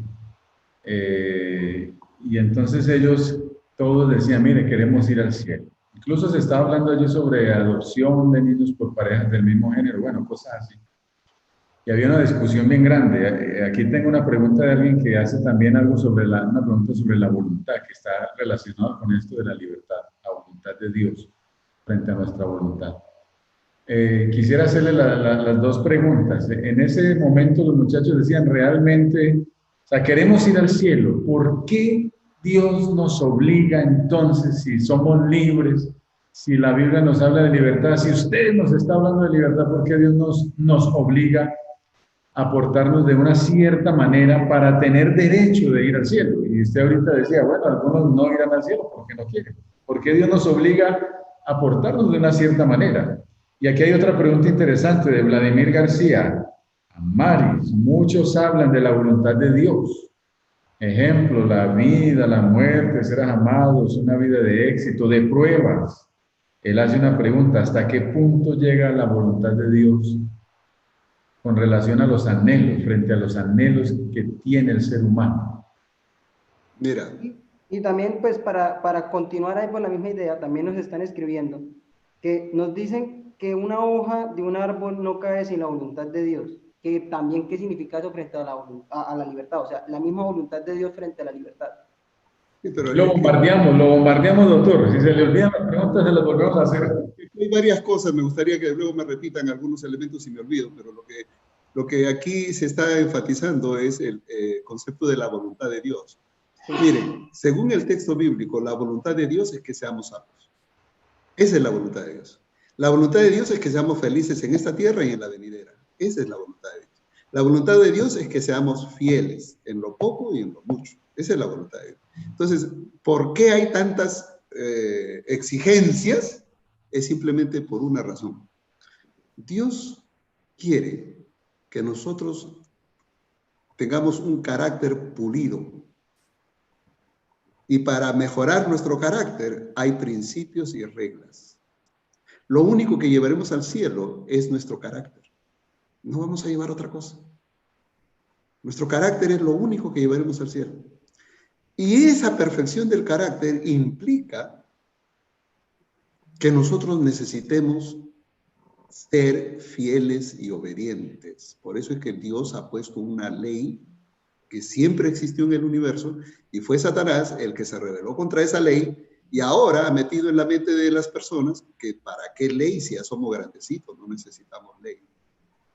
Y entonces ellos todos decían, mire, queremos ir al cielo. Incluso se estaba hablando allí sobre adopción de niños por parejas del mismo género, bueno, cosas así. Y había una discusión bien grande. Aquí tengo una pregunta de alguien que hace también algo sobre una pregunta sobre la voluntad, que está relacionada con esto de la libertad, la voluntad de Dios frente a nuestra voluntad. Quisiera hacerle las dos preguntas. En ese momento los muchachos decían, realmente, o sea, queremos ir al cielo. ¿Por qué Dios nos obliga entonces, si somos libres, si la Biblia nos habla de libertad, si usted nos está hablando de libertad, por qué Dios nos obliga a portarnos de una cierta manera para tener derecho de ir al cielo? Y usted ahorita decía, bueno, algunos no irán al cielo porque no quieren. ¿Por qué Dios nos obliga a portarnos de una cierta manera? Y aquí hay otra pregunta interesante de Vladimir García. Amaris, muchos hablan de la voluntad de Dios. Ejemplo, la vida, la muerte, ser amados, una vida de éxito, de pruebas. Él hace una pregunta, ¿hasta qué punto llega la voluntad de Dios con relación a los anhelos, frente a los anhelos que tiene el ser humano? Mira. Y también, pues, para continuar ahí por la misma idea, también nos están escribiendo que nos dicen que una hoja de un árbol no cae sin la voluntad de Dios. Que también, ¿qué significa eso frente a la libertad? O sea, la misma voluntad de Dios frente a la libertad. Sí, pero lo bombardeamos, doctor. Si se le olvidan las preguntas, se las volvemos a hacer. Hay varias cosas, me gustaría que luego me repitan algunos elementos si me olvido, pero lo que aquí se está enfatizando es el concepto de la voluntad de Dios. Miren, según el texto bíblico, la voluntad de Dios es que seamos salvos. Esa es la voluntad de Dios. La voluntad de Dios es que seamos felices en esta tierra y en la venidera. Esa es la voluntad de Dios. La voluntad de Dios es que seamos fieles en lo poco y en lo mucho. Esa es la voluntad de Dios. Entonces, ¿por qué hay tantas exigencias? Es simplemente por una razón. Dios quiere que nosotros tengamos un carácter pulido. Y para mejorar nuestro carácter hay principios y reglas. Lo único que llevaremos al cielo es nuestro carácter. No vamos a llevar otra cosa. Nuestro carácter es lo único que llevaremos al cielo. Y esa perfección del carácter implica que nosotros necesitemos ser fieles y obedientes. Por eso es que Dios ha puesto una ley que siempre existió en el universo y fue Satanás el que se rebeló contra esa ley y ahora ha metido en la mente de las personas que para qué ley si ya somos grandecitos, no necesitamos ley,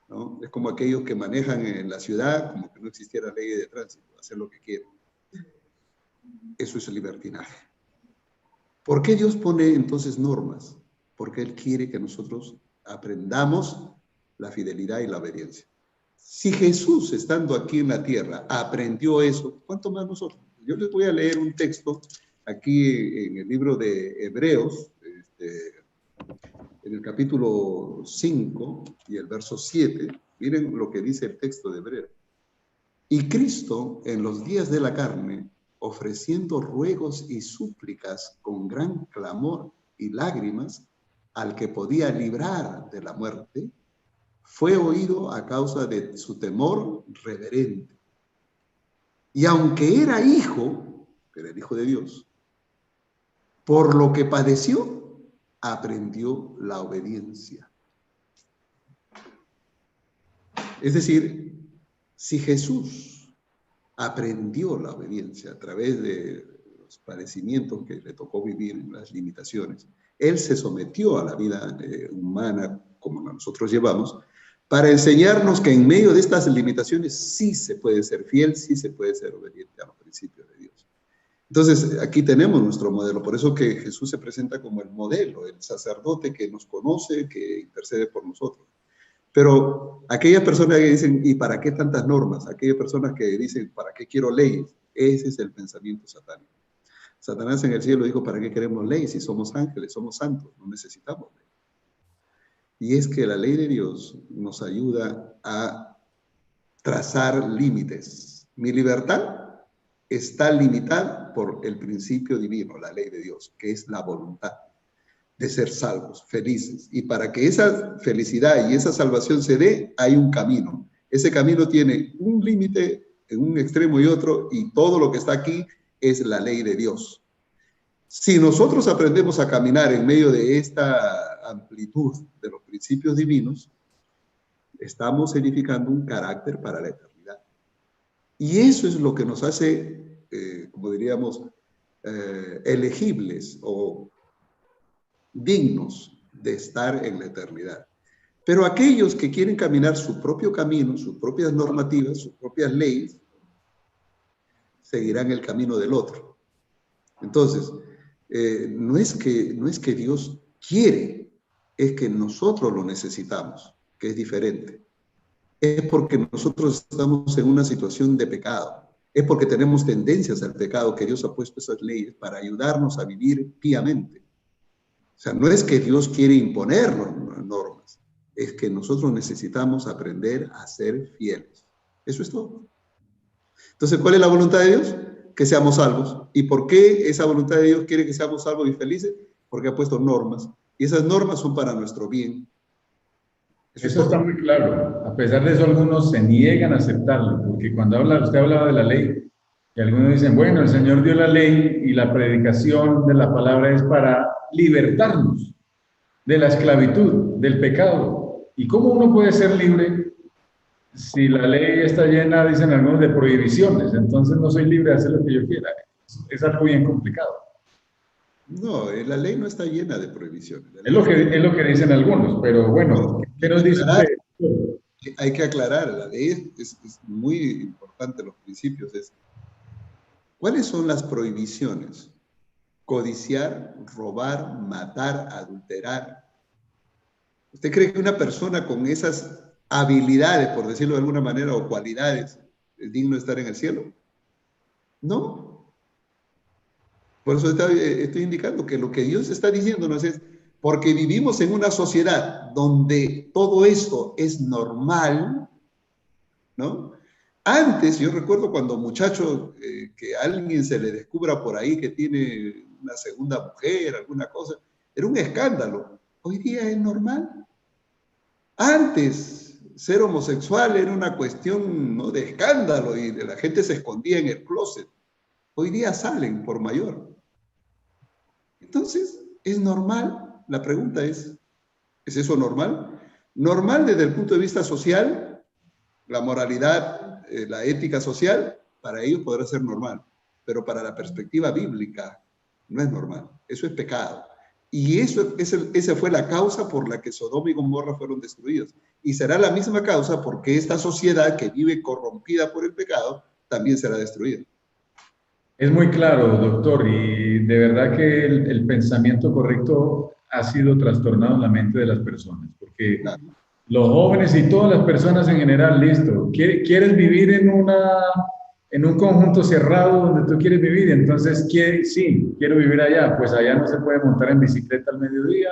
¿no? Es como aquellos que manejan en la ciudad como que no existiera ley de tránsito, hacer lo que quieren. Eso es el libertinaje. ¿Por qué Dios pone entonces normas? Porque Él quiere que nosotros aprendamos la fidelidad y la obediencia. Si Jesús, estando aquí en la tierra, aprendió eso, ¿cuánto más nosotros? Yo les voy a leer un texto aquí en el libro de Hebreos, en el capítulo 5 y el verso 7. Miren lo que dice el texto de Hebreos. Y Cristo, en los días de la carne, ofreciendo ruegos y súplicas con gran clamor y lágrimas al que podía librar de la muerte, fue oído a causa de su temor reverente. Y aunque era el hijo de Dios, por lo que padeció, aprendió la obediencia. Es decir, si Jesús aprendió la obediencia a través de los padecimientos que le tocó vivir en las limitaciones, Él se sometió a la vida humana como nosotros llevamos, para enseñarnos que en medio de estas limitaciones sí se puede ser fiel, sí se puede ser obediente a los principios de Dios. Entonces, aquí tenemos nuestro modelo, por eso que Jesús se presenta como el modelo, el sacerdote que nos conoce, que intercede por nosotros. Pero aquellas personas que dicen, ¿y para qué tantas normas? Aquellas personas que dicen, ¿para qué quiero leyes? Ese es el pensamiento satánico. Satanás en el cielo dijo, ¿para qué queremos leyes? Si somos ángeles, somos santos, no necesitamos ley. Y es que la ley de Dios nos ayuda a trazar límites. Mi libertad está limitada por el principio divino, la ley de Dios, que es la voluntad de ser salvos, felices. Y para que esa felicidad y esa salvación se dé, hay un camino. Ese camino tiene un límite en un extremo y otro, y todo lo que está aquí es la ley de Dios. Si nosotros aprendemos a caminar en medio de esta amplitud de los principios divinos, estamos edificando un carácter para la eternidad. Y eso es lo que nos hace, como diríamos, elegibles o dignos de estar en la eternidad. Pero aquellos que quieren caminar su propio camino, sus propias normativas, sus propias leyes, seguirán el camino del otro. Entonces, no es que Dios quiere, es que nosotros lo necesitamos, que es diferente. Es porque nosotros estamos en una situación de pecado. Es porque tenemos tendencias al pecado que Dios ha puesto esas leyes para ayudarnos a vivir piamente. O sea, no es que Dios quiere imponernos normas, es que nosotros necesitamos aprender a ser fieles. Eso es todo. Entonces, ¿cuál es la voluntad de Dios? Que seamos salvos. ¿Y por qué esa voluntad de Dios quiere que seamos salvos y felices? Porque ha puesto normas. Y esas normas son para nuestro bien. Eso está muy claro. A pesar de eso, algunos se niegan a aceptarlo, porque cuando usted hablaba de la ley, y algunos dicen, bueno, el Señor dio la ley y la predicación de la palabra es para libertarnos de la esclavitud, del pecado. ¿Y cómo uno puede ser libre si la ley está llena, dicen algunos, de prohibiciones? Entonces no soy libre de hacer lo que yo quiera. Es algo bien complicado. No, la ley no está llena de prohibiciones. Es lo que dicen algunos, pero bueno, ¿qué nos dice usted? Hay que aclarar, la ley es muy importante, los principios. ¿Cuáles son las prohibiciones? Codiciar, robar, matar, adulterar. ¿Usted cree que una persona con esas habilidades, por decirlo de alguna manera, o cualidades, es digno de estar en el cielo? No. Por eso estoy indicando que lo que Dios está diciéndonos es, porque vivimos en una sociedad donde todo esto es normal, ¿no? Antes, yo recuerdo cuando muchacho, que a alguien se le descubra por ahí que tiene una segunda mujer, alguna cosa, era un escándalo. Hoy día es normal. Antes, ser homosexual era una cuestión, ¿no?, de escándalo y la gente se escondía en el closet. Hoy día salen por mayor. Entonces, ¿es normal? La pregunta ¿es eso normal? Normal desde el punto de vista social, la moralidad, la ética social, para ellos podrá ser normal, pero para la perspectiva bíblica no es normal, eso es pecado. Y esa fue la causa por la que Sodoma y Gomorra fueron destruidos. Y será la misma causa porque esta sociedad que vive corrompida por el pecado también será destruida. Es muy claro, doctor, y de verdad que el pensamiento correcto ha sido trastornado en la mente de las personas, porque claro, los jóvenes y todas las personas en general, listo, quieres vivir en un conjunto cerrado donde tú quieres vivir, entonces sí, quiero vivir allá, pues allá no se puede montar en bicicleta al mediodía,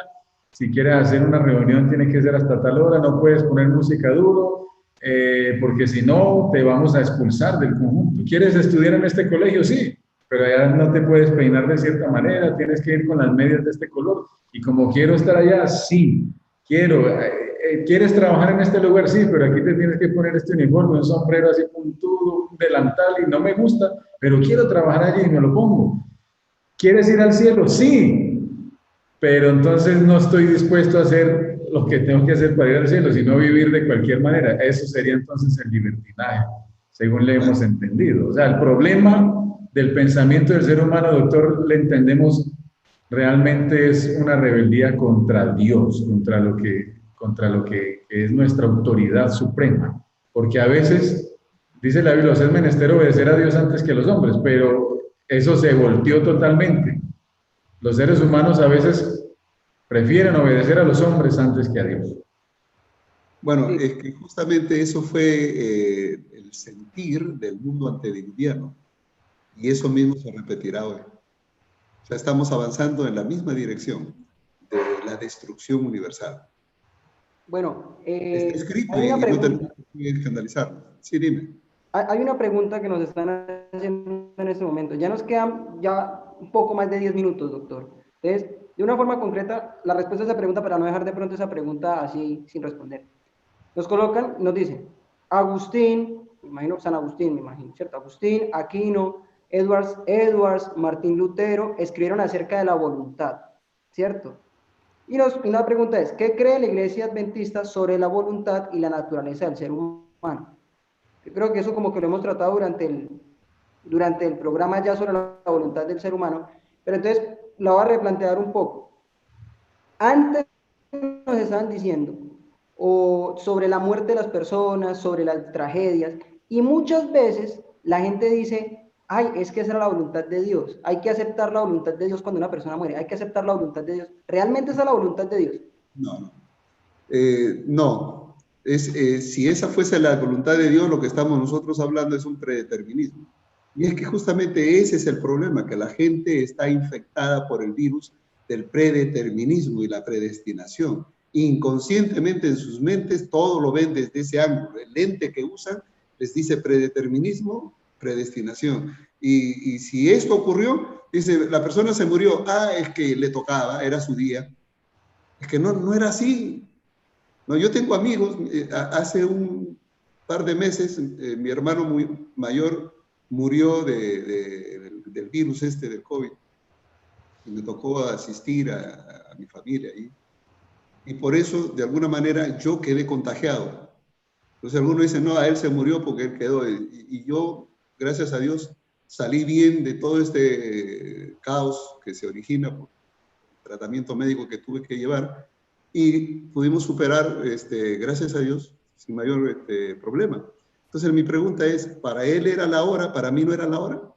si quieres hacer una reunión tiene que ser hasta tal hora, no puedes poner música duro, porque si no te vamos a expulsar del conjunto. ¿Quieres estudiar en este colegio? Sí, pero allá no te puedes peinar de cierta manera, tienes que ir con las medias de este color, y como quiero estar allá, sí, quiero. ¿Quieres trabajar en este lugar? Sí, pero aquí te tienes que poner este uniforme, un sombrero así puntudo, un delantal, y no me gusta, pero quiero trabajar allí y me lo pongo. ¿Quieres ir al cielo? Sí, pero entonces no estoy dispuesto a hacer lo que tengo que hacer para ir al cielo, sino vivir de cualquier manera. Eso sería entonces el libertinaje, según le hemos entendido. O sea, el problema del pensamiento del ser humano, doctor, le entendemos, realmente es una rebeldía contra Dios, contra lo que es nuestra autoridad suprema, porque a veces, dice la Biblia, es menester obedecer a Dios antes que a los hombres, pero eso se volteó totalmente. Los seres humanos a veces prefieren obedecer a los hombres antes que a Dios. Bueno, Sí. es que justamente eso fue el sentir del mundo antediluviano, y eso mismo se repetirá hoy. O sea, estamos avanzando en la misma dirección de la destrucción universal. Bueno, Está escrito hay una y no pregunta. tenemos que escandalizarnos. Sí, dime. Hay una pregunta que nos están haciendo en este momento. Ya nos quedan ya un poco más de 10 minutos, doctor. Entonces, de una forma concreta, la respuesta a esa pregunta, para no dejar de pronto esa pregunta así sin responder. Nos colocan, nos dicen, Agustín, me imagino San Agustín, me imagino, ¿cierto? Agustín, Aquino, Edwards, Martín Lutero, escribieron acerca de la voluntad, ¿cierto? Y la pregunta es, ¿qué cree la Iglesia Adventista sobre la voluntad y la naturaleza del ser humano? Yo creo que eso como que lo hemos tratado durante el programa ya sobre la voluntad del ser humano, pero entonces la voy a replantear un poco. Antes nos estaban diciendo o sobre la muerte de las personas, sobre las tragedias, y muchas veces la gente dice, ay, es que esa era la voluntad de Dios, hay que aceptar la voluntad de Dios cuando una persona muere, hay que aceptar la voluntad de Dios. ¿Realmente esa es la voluntad de Dios? No, no. No. Si esa fuese la voluntad de Dios, lo que estamos nosotros hablando es un predeterminismo. Y es que justamente ese es el problema, que la gente está infectada por el virus del predeterminismo y la predestinación. Inconscientemente en sus mentes todo lo ven desde ese ángulo. El lente que usan les dice predeterminismo, predestinación. Y si esto ocurrió, dice, la persona se murió, es que le tocaba, era su día. Es que no era así. No, yo tengo amigos, hace un par de meses mi hermano muy mayor murió del virus del COVID, y me tocó asistir a mi familia ahí. Y por eso, de alguna manera, yo quedé contagiado. Entonces algunos dicen, no, a él se murió porque él quedó. Y yo, gracias a Dios, salí bien de todo este caos que se origina por el tratamiento médico que tuve que llevar, y pudimos superar, gracias a Dios, sin mayor problema. Entonces mi pregunta es, ¿para él era la hora, para mí no era la hora?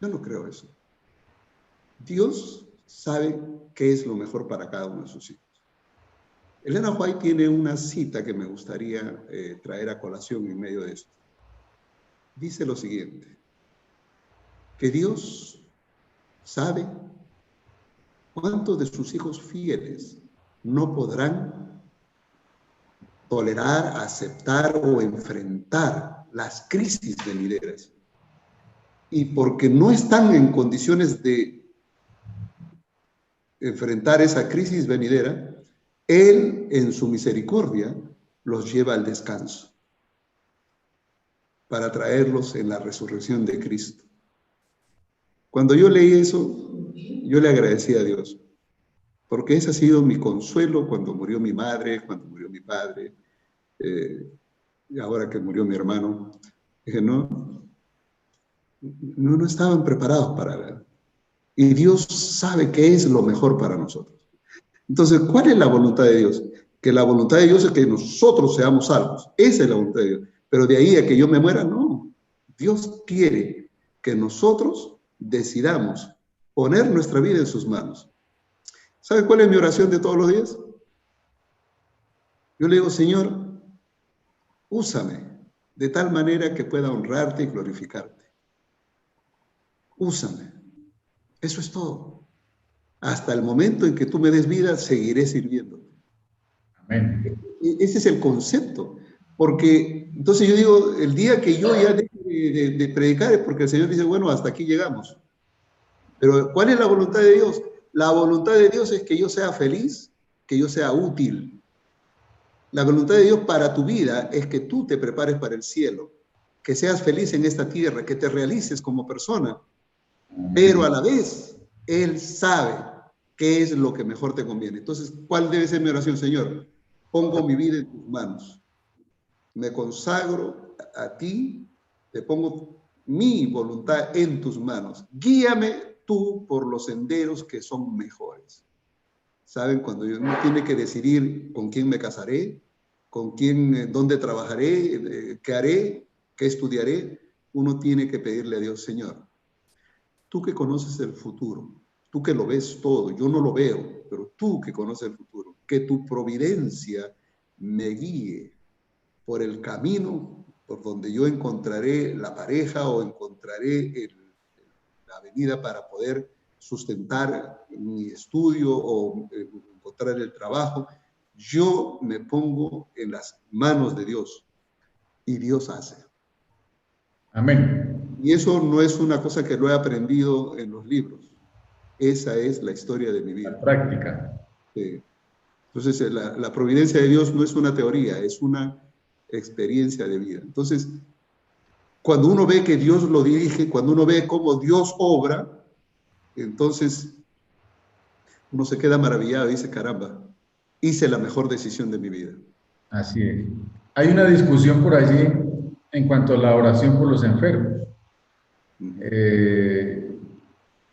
Yo no creo eso. Dios sabe qué es lo mejor para cada uno de sus hijos. Elena White tiene una cita que me gustaría traer a colación en medio de esto. Dice lo siguiente, que Dios sabe cuántos de sus hijos fieles no podrán tolerar, aceptar o enfrentar las crisis venideras. Y porque no están en condiciones de enfrentar esa crisis venidera, Él, en su misericordia, los lleva al descanso para traerlos en la resurrección de Cristo. Cuando yo leí eso, yo le agradecí a Dios, porque ese ha sido mi consuelo cuando murió mi madre, cuando murió mi padre, y ahora que murió mi hermano. Dije, no estaban preparados para ver. Y Dios sabe qué es lo mejor para nosotros. Entonces, ¿cuál es la voluntad de Dios? Que la voluntad de Dios es que nosotros seamos salvos. Esa es la voluntad de Dios. Pero de ahí a que yo me muera, no. Dios quiere que nosotros decidamos poner nuestra vida en sus manos. ¿Sabe cuál es mi oración de todos los días? Yo le digo, Señor, úsame de tal manera que pueda honrarte y glorificarte. Úsame. Eso es todo. Hasta el momento en que tú me des vida, seguiré sirviéndote. Amén. Ese es el concepto. Porque entonces yo digo, el día que yo ya deje de predicar es porque el Señor dice, bueno, hasta aquí llegamos. Pero ¿cuál es la voluntad de Dios? La voluntad de Dios es que yo sea feliz, que yo sea útil. La voluntad de Dios para tu vida es que tú te prepares para el cielo, que seas feliz en esta tierra, que te realices como persona. Pero a la vez, Él sabe qué es lo que mejor te conviene. Entonces, ¿cuál debe ser mi oración, Señor? Pongo mi vida en tus manos. Me consagro a ti, te pongo mi voluntad en tus manos. Guíame tú por los senderos que son mejores. ¿Saben? Cuando uno tiene que decidir con quién me casaré, con quién, dónde trabajaré, qué haré, qué estudiaré, uno tiene que pedirle a Dios, Señor, tú que conoces el futuro, tú que lo ves todo, yo no lo veo, pero tú que conoces el futuro, que tu providencia me guíe por el camino por donde yo encontraré la pareja o encontraré la avenida para poder sustentar mi estudio o encontrar el trabajo. Yo me pongo en las manos de Dios y Dios hace. Amén. Y eso no es una cosa que lo he aprendido en los libros. Esa es la historia de mi vida. La práctica. Sí. Entonces, la providencia de Dios no es una teoría, es una experiencia de vida. Entonces, cuando uno ve que Dios lo dirige, cuando uno ve cómo Dios obra, entonces uno se queda maravillado y dice, caramba, hice la mejor decisión de mi vida. Así es. Hay una discusión por allí en cuanto a la oración por los enfermos.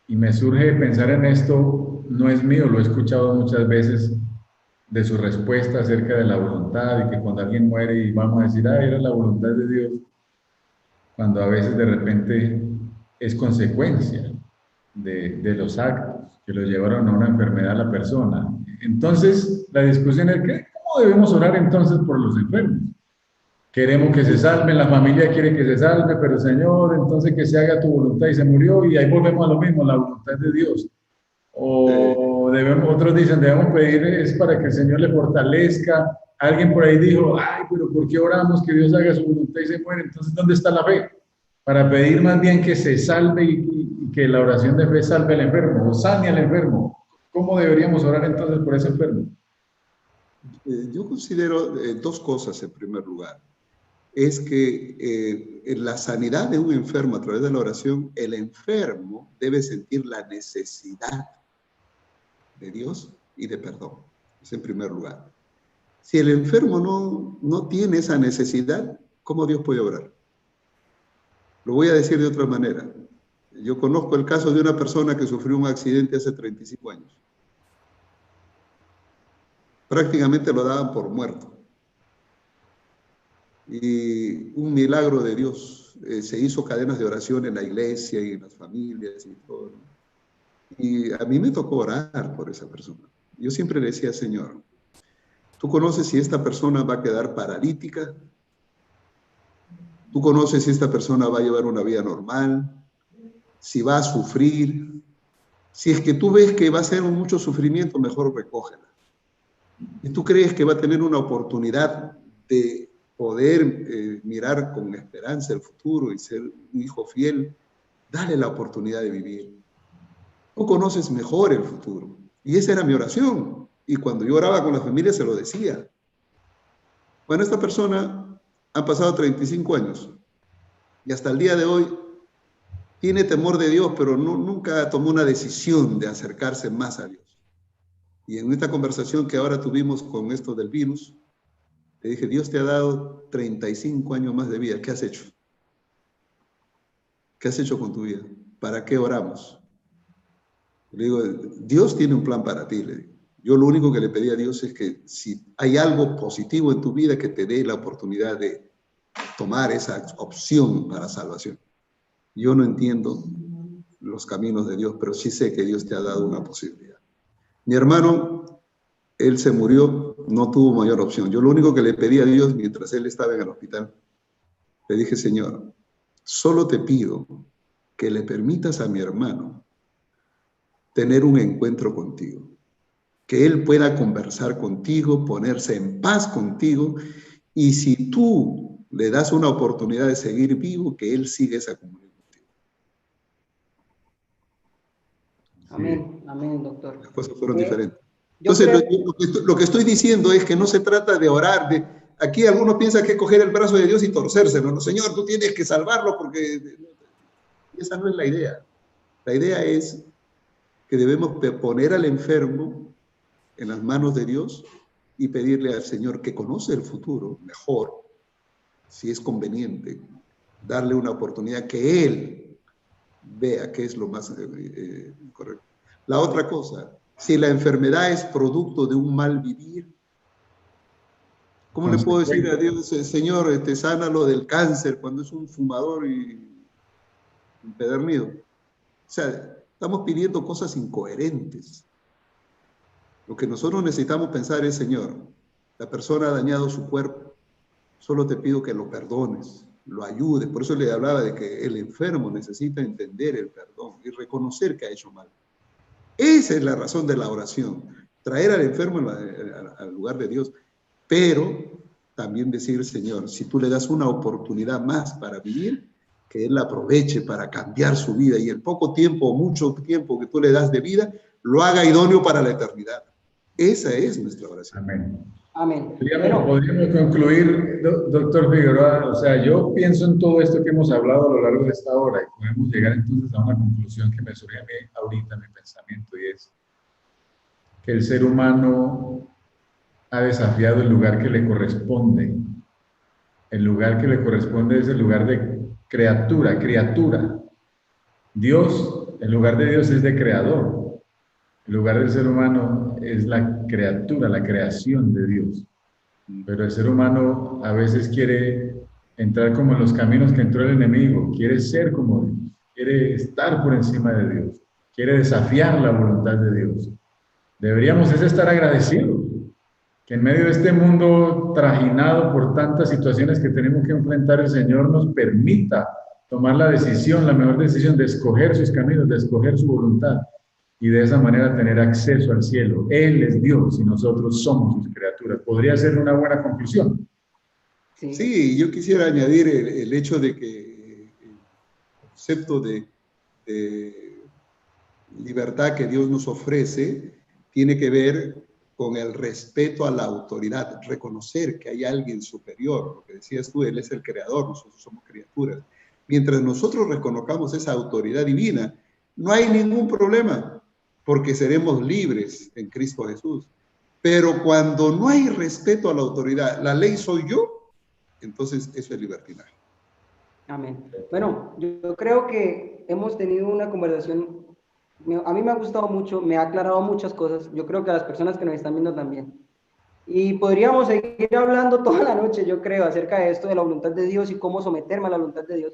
Y me surge pensar en esto, no es mío, lo he escuchado muchas veces de su respuesta acerca de la voluntad y que cuando alguien muere y vamos a decir, era la voluntad de Dios, cuando a veces de repente es consecuencia de los actos que lo llevaron a una enfermedad a la persona. Entonces, la discusión es, ¿cómo debemos orar entonces por los enfermos? Queremos que se salven, la familia quiere que se salve, pero Señor, entonces que se haga tu voluntad y se murió y ahí volvemos a lo mismo, la voluntad de Dios. O otros dicen, debemos pedir es para que el Señor le fortalezca. Alguien por ahí dijo, pero ¿por qué oramos que Dios haga su voluntad y se muere? Entonces, ¿dónde está la fe? Para pedir más bien que se salve y que la oración de fe salve al enfermo o sane al enfermo. ¿Cómo deberíamos orar entonces por ese enfermo? Yo considero dos cosas en primer lugar. Es que en la sanidad de un enfermo a través de la oración, el enfermo debe sentir la necesidad de Dios y de perdón. Es en primer lugar. Si el enfermo no tiene esa necesidad, ¿cómo Dios puede orar? Lo voy a decir de otra manera. Yo conozco el caso de una persona que sufrió un accidente hace 35 años. Prácticamente lo daban por muerto. Y un milagro de Dios. Se hizo cadenas de oración en la iglesia y en las familias y todo. Y a mí me tocó orar por esa persona. Yo siempre le decía, Señor, tú conoces si esta persona va a quedar paralítica, tú conoces si esta persona va a llevar una vida normal, si va a sufrir. Si es que tú ves que va a ser mucho sufrimiento, mejor recógela. Y tú crees que va a tener una oportunidad de poder mirar con esperanza el futuro y ser un hijo fiel, dale la oportunidad de vivir. Tú conoces mejor el futuro. Y esa era mi oración. Y cuando yo oraba con la familia se lo decía. Bueno, esta persona ha pasado 35 años y hasta el día de hoy tiene temor de Dios, pero nunca tomó una decisión de acercarse más a Dios. Y en esta conversación que ahora tuvimos con esto del virus, le dije, Dios te ha dado 35 años más de vida. ¿Qué has hecho? ¿Qué has hecho con tu vida? ¿Para qué oramos? Le digo, Dios tiene un plan para ti. Le digo. Yo lo único que le pedí a Dios es que si hay algo positivo en tu vida, que te dé la oportunidad de tomar esa opción para salvación. Yo no entiendo los caminos de Dios, pero sí sé que Dios te ha dado una posibilidad. Mi hermano, él se murió, no tuvo mayor opción. Yo lo único que le pedí a Dios mientras él estaba en el hospital, le dije, Señor, solo te pido que le permitas a mi hermano tener un encuentro contigo, que él pueda conversar contigo, ponerse en paz contigo, y si tú le das una oportunidad de seguir vivo, que él siga esa comunión contigo. Amén, amén, doctor. Las cosas fueron diferentes. Entonces, lo que estoy diciendo es que no se trata de orar, aquí algunos piensan que es coger el brazo de Dios y torcérselo. No, Señor, tú tienes que salvarlo porque esa no es la idea. La idea es que debemos poner al enfermo en las manos de Dios y pedirle al Señor, que conoce el futuro mejor, si es conveniente, darle una oportunidad que Él vea qué es lo más correcto. La otra cosa, si la enfermedad es producto de un mal vivir, ¿cómo le puedo decir a Dios, Señor, sánalo del cáncer cuando es un fumador y empedernido? sea, estamos pidiendo cosas incoherentes. Lo que nosotros necesitamos pensar es, Señor, la persona ha dañado su cuerpo, solo te pido que lo perdones, lo ayudes. Por eso le hablaba de que el enfermo necesita entender el perdón y reconocer que ha hecho mal. Esa es la razón de la oración, traer al enfermo al lugar de Dios, pero también decir, Señor, si tú le das una oportunidad más para vivir, que Él la aproveche para cambiar su vida y el poco tiempo o mucho tiempo que tú le das de vida, lo haga idóneo para la eternidad. Esa es nuestra oración. Amén. Amén. Podríamos concluir, doctor Figueroa, o sea, yo pienso en todo esto que hemos hablado a lo largo de esta hora y podemos llegar entonces a una conclusión que me surge a mí ahorita en mi pensamiento, y es que el ser humano ha desafiado el lugar que le corresponde. El lugar que le corresponde es el lugar de criatura. Dios, el lugar de Dios es de creador. El lugar del ser humano es la criatura, la creación de Dios. Pero el ser humano a veces quiere entrar como en los caminos que entró el enemigo, quiere ser como Dios, quiere estar por encima de Dios, quiere desafiar la voluntad de Dios. Deberíamos estar agradecidos que en medio de este mundo trajinado por tantas situaciones que tenemos que enfrentar, el Señor nos permita tomar la decisión, la mejor decisión de escoger sus caminos, de escoger su voluntad, y de esa manera tener acceso al cielo. Él es Dios y nosotros somos sus criaturas. ¿Podría ser una buena conclusión? Sí, yo quisiera añadir el hecho de que el concepto de libertad que Dios nos ofrece tiene que ver con el respeto a la autoridad, reconocer que hay alguien superior. Lo que decías tú, Él es el creador, nosotros somos criaturas. Mientras nosotros reconozcamos esa autoridad divina, no hay ningún problema, porque seremos libres en Cristo Jesús. Pero cuando no hay respeto a la autoridad, la ley soy yo, entonces eso es libertinaje. Amén. Bueno, yo creo que hemos tenido una conversación, a mí me ha gustado mucho, me ha aclarado muchas cosas, yo creo que a las personas que nos están viendo también. Y podríamos seguir hablando toda la noche, yo creo, acerca de esto de la voluntad de Dios y cómo someterme a la voluntad de Dios.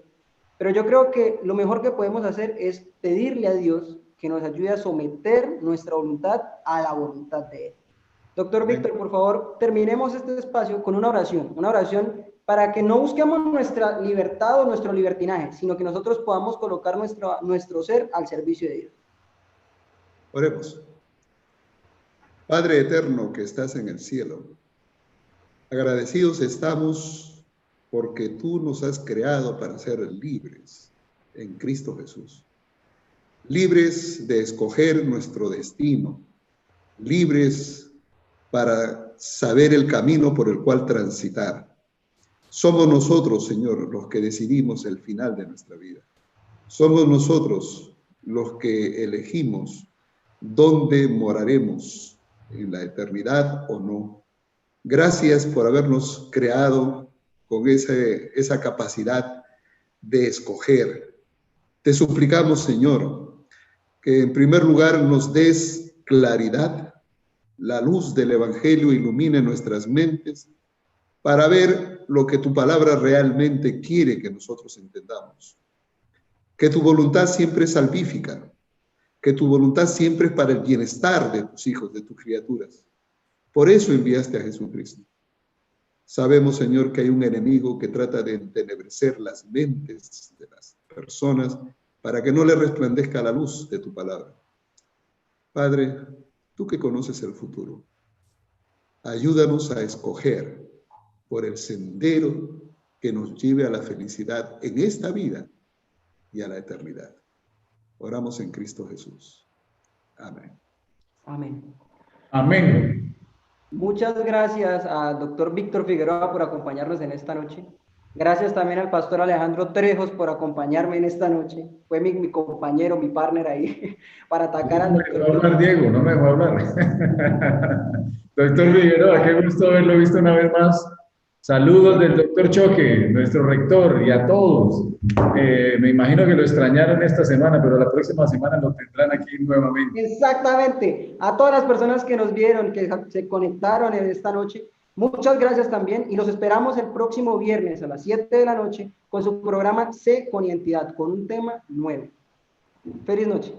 Pero yo creo que lo mejor que podemos hacer es pedirle a Dios que nos ayude a someter nuestra voluntad a la voluntad de Él. Doctor Víctor, por favor, terminemos este espacio con una oración para que no busquemos nuestra libertad o nuestro libertinaje, sino que nosotros podamos colocar nuestro ser al servicio de Dios. Oremos. Padre eterno que estás en el cielo, agradecidos estamos porque tú nos has creado para ser libres en Cristo Jesús. Libres de escoger nuestro destino, libres para saber el camino por el cual transitar. Somos nosotros, Señor, los que decidimos el final de nuestra vida. Somos nosotros los que elegimos dónde moraremos, en la eternidad o no. Gracias por habernos creado con esa capacidad de escoger. Te suplicamos, Señor, que en primer lugar nos des claridad, la luz del Evangelio ilumine nuestras mentes para ver lo que tu palabra realmente quiere que nosotros entendamos. Que tu voluntad siempre es salvífica, que tu voluntad siempre es para el bienestar de tus hijos, de tus criaturas. Por eso enviaste a Jesucristo. Sabemos, Señor, que hay un enemigo que trata de entenebrecer las mentes de las personas para que no le resplandezca la luz de tu palabra. Padre, tú que conoces el futuro, ayúdanos a escoger por el sendero que nos lleve a la felicidad en esta vida y a la eternidad. Oramos en Cristo Jesús. Amén. Amén. Amén. Muchas gracias al doctor Víctor Figueroa por acompañarnos en esta noche. Gracias también al pastor Alejandro Trejos por acompañarme en esta noche. Fue mi compañero, mi partner ahí para atacar al doctor. No me dejó hablar, Diego, no me dejó hablar. Doctor Figueroa, qué gusto haberlo visto una vez más. Saludos del doctor Choque, nuestro rector, y a todos. Me imagino que lo extrañaron esta semana, pero la próxima semana lo tendrán aquí nuevamente. Exactamente. A todas las personas que nos vieron, que se conectaron en esta noche, muchas gracias también, y los esperamos el próximo viernes a las 7 de la noche con su programa Sé con Identidad, con un tema nuevo. Feliz noche.